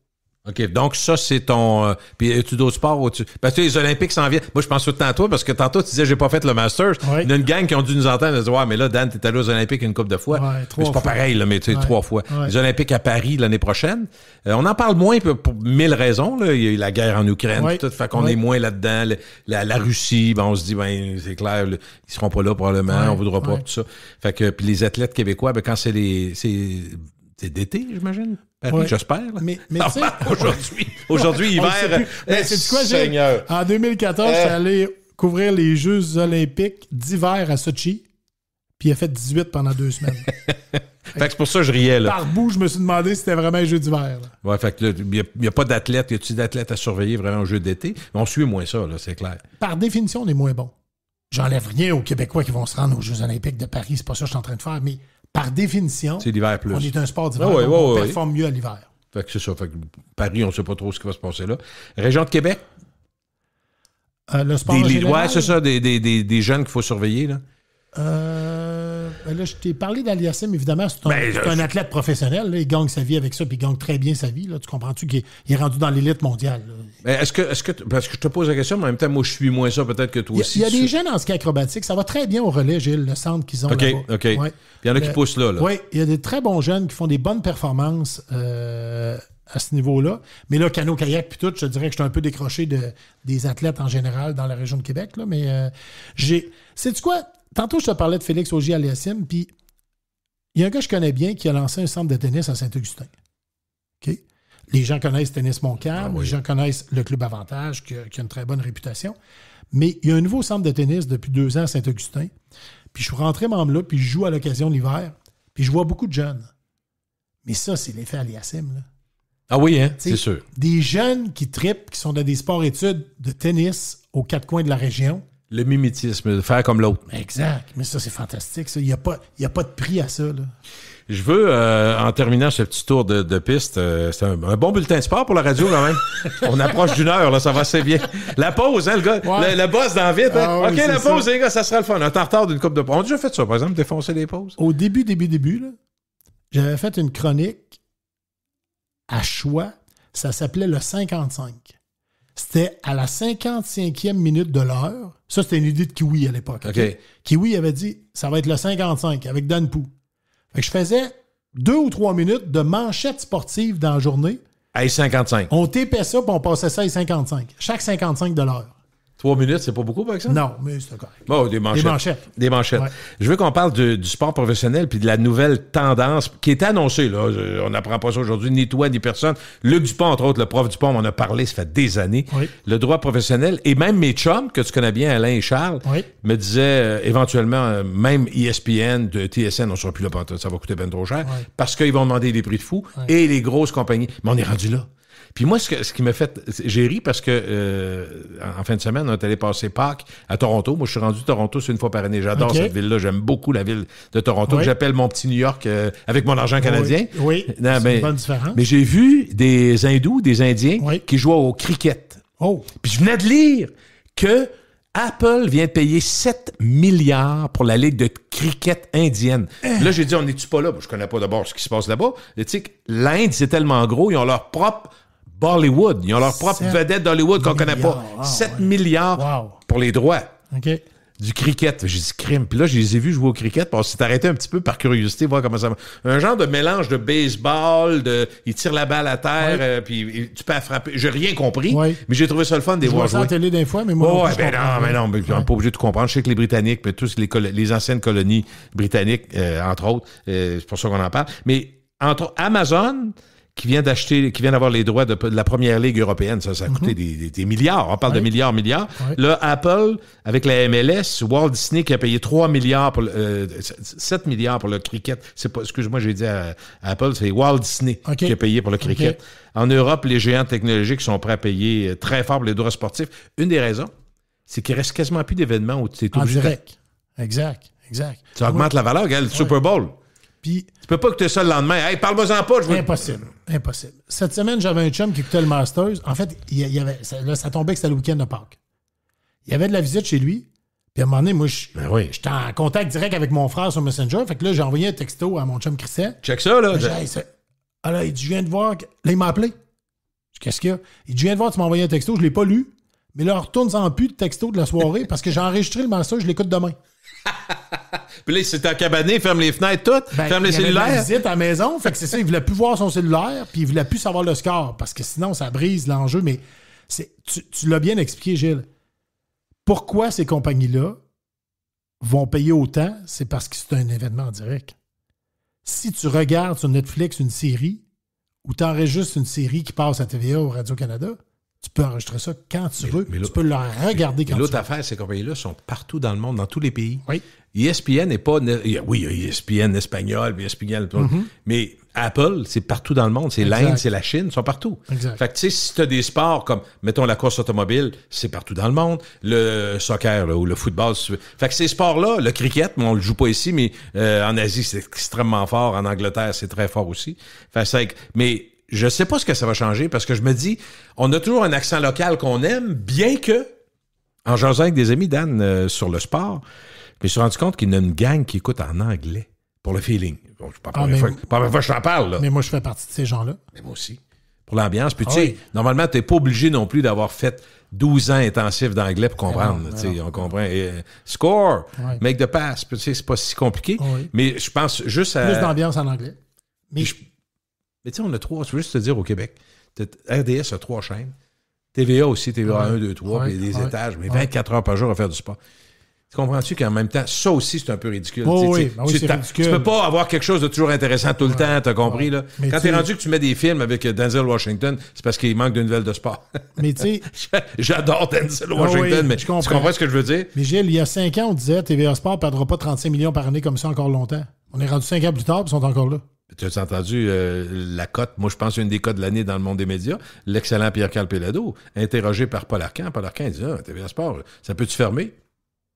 OK, donc ça, c'est ton... puis as-tu d'autres sports? Parce que les Olympiques s'en viennent. Moi, je pense tout le temps à toi, parce que tantôt, tu disais, j'ai pas fait le Masters. Oui. Il y a une gang qui ont dû nous entendre et dire, ouais, mais là, Dan, t'es allé aux Olympiques une couple de fois. Ouais, mais c'est pas pareil, là, mais tu sais, 3 fois. Ouais. Les Olympiques à Paris l'année prochaine. On en parle moins pour 1000 raisons, là. Il y a eu la guerre en Ukraine, tout. Fait qu'on est moins là-dedans. La Russie, ben, on se dit, ben, c'est clair, là, ils seront pas là, probablement. On voudra pas, tout ça. Fait que, puis les athlètes québécois, ben, quand c'est c'est d'été, j'imagine? Paris, j'espère. Mais aujourd'hui, hiver. C'est quoi, Seigneur? En 2014, je suis allé couvrir les Jeux olympiques d'hiver à Sochi. puis il a fait 18 pendant 2 semaines. Fait que c'est pour ça que je riais, là. Par bout, je me suis demandé si c'était vraiment un jeu d'hiver. Là. Ouais, fait que là, il n'y a pas d'athlètes. Y a-t-il d'athlètes à surveiller vraiment au jeu d'été? On suit moins ça, là, c'est clair. Par définition, on est moins bon. J'enlève rien aux Québécois qui vont se rendre aux Jeux olympiques de Paris. C'est pas ça que je suis en train de faire, mais par définition, c'est l'hiver plus. On est un sport d'hiver, on performe mieux à l'hiver. Fait que c'est ça. Fait que Paris, on ne sait pas trop ce qui va se passer là. Région de Québec? Le sport en général? Ouais, c'est ça, des jeunes qu'il faut surveiller, là. Là, je t'ai parlé d'Aliassime, évidemment. C'est un athlète professionnel. Là, il gagne sa vie avec ça, puis il gagne très bien sa vie. Là. Tu comprends-tu qu'il est rendu dans l'élite mondiale? Mais est-ce que parce que je te pose la question, mais en même temps, moi, je suis moins ça peut-être que toi aussi. Il y a des jeunes en ski acrobatique. Ça va très bien au relais, Gilles, le centre qu'ils ont là-bas. OK. Ouais. Puis il y en a qui poussent là. Oui, il y a des très bons jeunes qui font des bonnes performances à ce niveau-là. Mais là, canot-kayak puis tout, je te dirais que je suis un peu décroché des athlètes en général dans la région de Québec. Là, mais sais-tu quoi? Tantôt, je te parlais de Félix Augier-Aliassime, puis il y a un gars que je connais bien qui a lancé un centre de tennis à Saint-Augustin. OK? Les gens connaissent Tennis Montcalm, les gens connaissent le Club Avantage, qui a une très bonne réputation. Mais il y a un nouveau centre de tennis depuis 2 ans à Saint-Augustin. Puis je suis rentré membre là, puis je joue à l'occasion de l'hiver. Puis je vois beaucoup de jeunes. Mais ça, c'est l'effet Aliassime, là. Ah oui, hein? C'est sûr. Des jeunes qui trippent, qui sont dans des sports-études de tennis aux 4 coins de la région. Le mimétisme, de faire comme l'autre. Exact. Mais ça, c'est fantastique. Ça. Il n'y a pas de prix à ça. Là. Je veux, en terminant ce petit tour de piste, c'est un bon bulletin de sport pour la radio quand même. On approche d'1 heure, là, ça va assez bien. La pause, hein, le gars? Ouais. Le boss dans vite. Hein? Ah, OK, oui, la pause, ça. Les gars, ça sera le fun. On est en retard d'une coupe de pauses. On a déjà fait ça, par exemple, défoncer les pauses? Au début, là, j'avais fait une chronique à choix. Ça s'appelait le 55. C'était à la 55e minute de l'heure. Ça, c'était une idée de Kiwi à l'époque. Okay. Kiwi avait dit, ça va être le 55 avec Dan Pou. Fait que je faisais 2 ou 3 minutes de manchettes sportives dans la journée. À 55. On tapait ça, puis on passait ça à 55. Chaque 55 de l'heure. 3 minutes, c'est pas beaucoup, par exemple? Non, mais c'est correct. Bon, des manchettes. Ouais. Je veux qu'on parle du sport professionnel puis de la nouvelle tendance qui est annoncée. Là. On n'apprend pas ça aujourd'hui, ni toi, ni personne. Luc Dupont, entre autres, le prof Dupont, on en a parlé, ça fait des années. Oui. Le droit professionnel, et même mes chums, que tu connais bien, Alain et Charles, me disaient éventuellement, même ESPN, de TSN, on ne sera plus là, ça va coûter bien trop cher, parce qu'ils vont demander des prix de fou, et les grosses compagnies. Mais on est rendu là. Puis moi, ce qui m'a fait... J'ai ri parce que en fin de semaine, on est allé passer Pâques à Toronto. Moi, je suis rendu à Toronto, c'est une fois par année. J'adore cette ville-là. J'aime beaucoup la ville de Toronto, que j'appelle mon petit New York avec mon argent canadien. Oui, non, c'est une bonne différence. Mais j'ai vu des Hindous, des Indiens qui jouaient au cricket. Oh. Puis je venais de lire que Apple vient de payer 7 milliards pour la Ligue de cricket indienne. Là, j'ai dit, on n'est-tu pas là? Bon, je connais pas d'abord ce qui se passe là-bas. Tu sais, l'Inde, c'est tellement gros, ils ont leur propre Bollywood. Ils ont leur propre vedette d'Hollywood qu'on connaît pas. 7 milliards pour les droits du cricket. J'ai dit crime. Puis là, je les ai vus jouer au cricket. On s'est arrêté un petit peu par curiosité, voir comment ça va. Un genre de mélange de baseball, ils tirent la balle à terre, puis tu peux frapper. J'ai rien compris, mais j'ai trouvé ça le fun de les voir jouer. Je vois ça à la télé des fois, mais moi... non, on n'est pas obligé de comprendre. Je sais que les Britanniques, puis tous les anciennes colonies britanniques, entre autres, c'est pour ça qu'on en parle. Mais entre Amazon... qui vient d'avoir les droits de la première ligue européenne. Ça a coûté des milliards. On parle de milliards. Là, Apple, avec la MLS, Walt Disney qui a payé 3 milliards 7 milliards pour le cricket. C'est pas, excuse-moi, j'ai dit à Apple, c'est Walt Disney qui a payé pour le cricket. En Europe, les géants technologiques sont prêts à payer très fort pour les droits sportifs. Une des raisons, c'est qu'il reste quasiment plus d'événements où tu es obligé. En direct. Exact. Ça augmente la valeur. Regarde, le Super Bowl. Puis, tu peux pas écouter ça le lendemain. Hey, parle-moi-en pas. Impossible. Cette semaine, j'avais un chum qui écoutait le Masters. En fait, ça tombait que c'était le week-end de Pâques. Il y avait de la visite chez lui. Puis à un moment donné, moi, j'étais en contact direct avec mon frère sur Messenger. Fait que là, j'ai envoyé un texto à mon chum Christian. Check ça, là. Là, il dit, je viens de voir... Là, il m'a appelé. Je dis, qu'est-ce qu'il y a? Il dit, je viens de voir, tu m'as envoyé un texto. Je l'ai pas lu. Mais là, retourne sans plus de texto de la soirée parce que j'ai enregistré le Masters. Je l'écoute demain. Puis là, c'est encabané, ferme les fenêtres toutes, ferme les cellulaires. Il avait visite à la maison, fait que c'est ça, il voulait plus voir son cellulaire, puis il voulait plus savoir le score, parce que sinon, ça brise l'enjeu. Mais tu l'as bien expliqué, Gilles. Pourquoi ces compagnies-là vont payer autant? C'est parce que c'est un événement en direct. Si tu regardes sur Netflix une série, ou tu enregistres une série qui passe à TVA ou Radio-Canada, Tu peux enregistrer ça quand tu veux. Tu peux le regarder quand tu veux. L'autre affaire, ces compagnies-là sont partout dans le monde, dans tous les pays. Oui. ESPN n'est pas... Oui, il y a ESPN espagnol, puis ESPN... Mais Apple, c'est partout dans le monde. C'est l'Inde, c'est la Chine, ils sont partout. Exact. Fait que, tu sais, si tu as des sports comme, mettons, la course automobile, c'est partout dans le monde. Le soccer, là, ou le football, si tu veux. Fait que ces sports-là, le cricket, on le joue pas ici, mais en Asie, c'est extrêmement fort. En Angleterre, c'est très fort aussi. Mais je sais pas ce que ça va changer, parce que je me dis, on a toujours un accent local qu'on aime, bien que, en jasant avec des amis, Dan, sur le sport, je me suis rendu compte qu'il y a une gang qui écoute en anglais, pour le feeling. Bon, c'est pas la première fois que je t'en parle, là. Mais moi, je fais partie de ces gens-là. Mais moi aussi. Pour l'ambiance. Puis, tu sais, normalement, tu n'es pas obligé non plus d'avoir fait 12 ans intensifs d'anglais pour comprendre. On comprend. Score, make the pass. Tu sais, c'est pas si compliqué. Mais je pense juste à... Plus d'ambiance en anglais. Mais tu sais, on a 3... Je veux juste te dire au Québec, RDS a 3 chaînes. TVA aussi, TVA 1, 2, 3, puis des étages. Mais 24 heures par jour à faire du sport. Tu comprends-tu qu'en même temps, ça aussi, c'est un peu ridicule. C'est ridicule. Tu peux pas avoir quelque chose de toujours intéressant tout le temps, t'as compris, là. Quand t'es rendu que tu mets des films avec Denzel Washington, c'est parce qu'il manque d'une nouvelle de sport. Mais tu sais... J'adore Denzel Washington, mais tu comprends ce que je veux dire? Mais Gilles, il y a 5 ans, on disait TVA Sport ne perdra pas 35 millions par année comme ça encore longtemps. On est rendu 5 ans plus tard, puis ils sont encore là. Tu as entendu la cote, moi je pense une des cotes de l'année dans le monde des médias, l'excellent Pierre-Carl Péladeau, interrogé par Paul Arcand. Paul Arcand dit, TVA Sport, ça peut-tu fermer?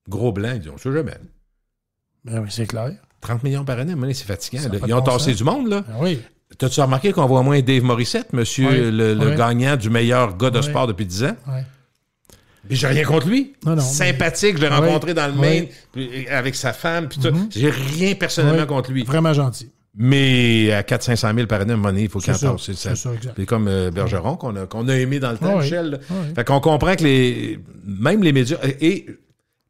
Gros blanc, ils disent, on sait jamais. Ben oui, c'est clair. 30 millions par année, c'est fatigant. Ils ont tassé du monde, là. Ben oui. T'as-tu remarqué qu'on voit moins Dave Morissette, monsieur le gagnant du meilleur gars de sport depuis 10 ans? Oui. Puis j'ai rien contre lui. Non, sympathique, je l'ai rencontré dans le Maine, avec sa femme, puis tout. J'ai rien personnellement contre lui. Vraiment gentil. Mais à 400-500 000 par année, à un moment donné, il faut qu'il en tasse. C'est ça, exact. C'est comme Bergeron, qu'on a aimé dans le temps, Michel. Fait qu'on comprend que même les médias... Et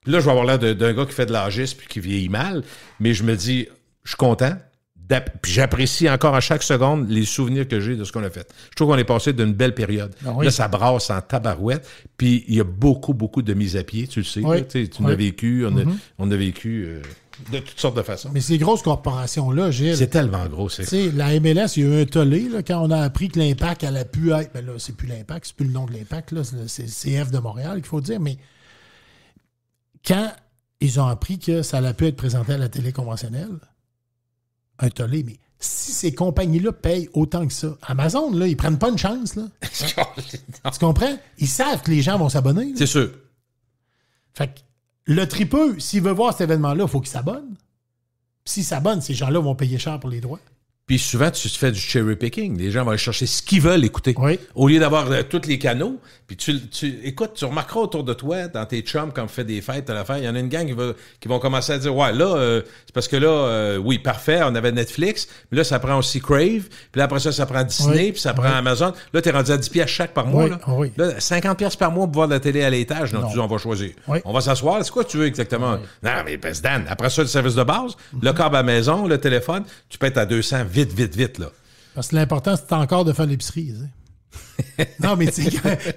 là, je vais avoir l'air d'un gars qui fait de l'agisme puis qui vieillit mal, mais je me dis, je suis content. Puis j'apprécie encore à chaque seconde les souvenirs que j'ai de ce qu'on a fait. Je trouve qu'on est passé d'une belle période. Là, ça brasse en tabarouette. Puis il y a beaucoup, beaucoup de mises à pied, tu le sais. Là, tu l'as vécu, on a vécu de toutes sortes de façons. Mais ces grosses corporations-là, Gilles... C'est tellement gros. Tu sais, la MLS, il y a eu un tollé là, quand on a appris que l'Impact allait plus être... Ben là, c'est plus l'Impact, c'est plus le nom de l'Impact, là, c'est le CF de Montréal qu'il faut dire, mais quand ils ont appris que ça allait plus être présenté à la télé conventionnelle, un tollé, mais si ces compagnies-là payent autant que ça, Amazon, là, ils prennent pas une chance, là. Tu comprends? Ils savent que les gens vont s'abonner. C'est sûr. Fait que le tripeux, s'il veut voir cet événement-là, il faut qu'il s'abonne. S'il s'abonne, ces gens-là vont payer cher pour les droits. Puis souvent, tu fais du cherry picking. Les gens vont aller chercher ce qu'ils veulent écouter. Oui. Au lieu d'avoir tous les canaux. Puis écoute, tu remarqueras autour de toi, dans tes chums, quand on fait des fêtes, à l'affaire, il y en a une gang qui vont commencer à dire, ouais, là, c'est parce que là, oui, parfait, on avait Netflix, mais là, ça prend aussi Crave, puis là, après ça prend Disney, puis ça prend Amazon. Là, t'es rendu à 10$ chaque par mois. Là. Là, 50$ par mois pour voir de la télé à l'étage. Non, tu dis, on va choisir. On va s'asseoir. C'est quoi que tu veux exactement? Non, mais Dan, après ça, le service de base, le câble à la maison, le téléphone, tu peux être à 200 vite, là. Parce que l'important, c'est encore de faire l'épicerie. Non, mais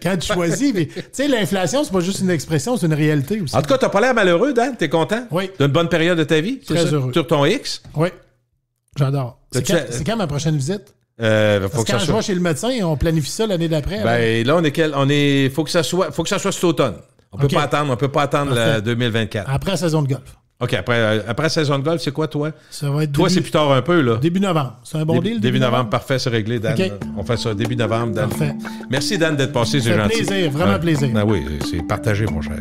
quand tu choisis, tu sais, l'inflation, c'est pas juste une expression, c'est une réalité aussi. En tout cas, t'as pas l'air malheureux, Dan? T'es content? Oui. D'une bonne période de ta vie? Très heureux. Sur ton X? Oui. J'adore. C'est quand ma prochaine visite? Parce que quand je vais chez le médecin, on planifie ça l'année d'après. Ben, là, faut que ça soit cet automne. On peut pas attendre la 2024. Après la saison de golf. OK, après la saison de golf, c'est quoi, toi? Ça va être toi, c'est plus tard un peu, là. Début novembre. C'est un bon deal? Début novembre, parfait, c'est réglé, Dan. Okay. On fait ça début novembre, Dan. Parfait. Merci, Dan, d'être passé, c'est gentil. Plaisir, vraiment plaisir. Ben oui, c'est partagé, mon cher.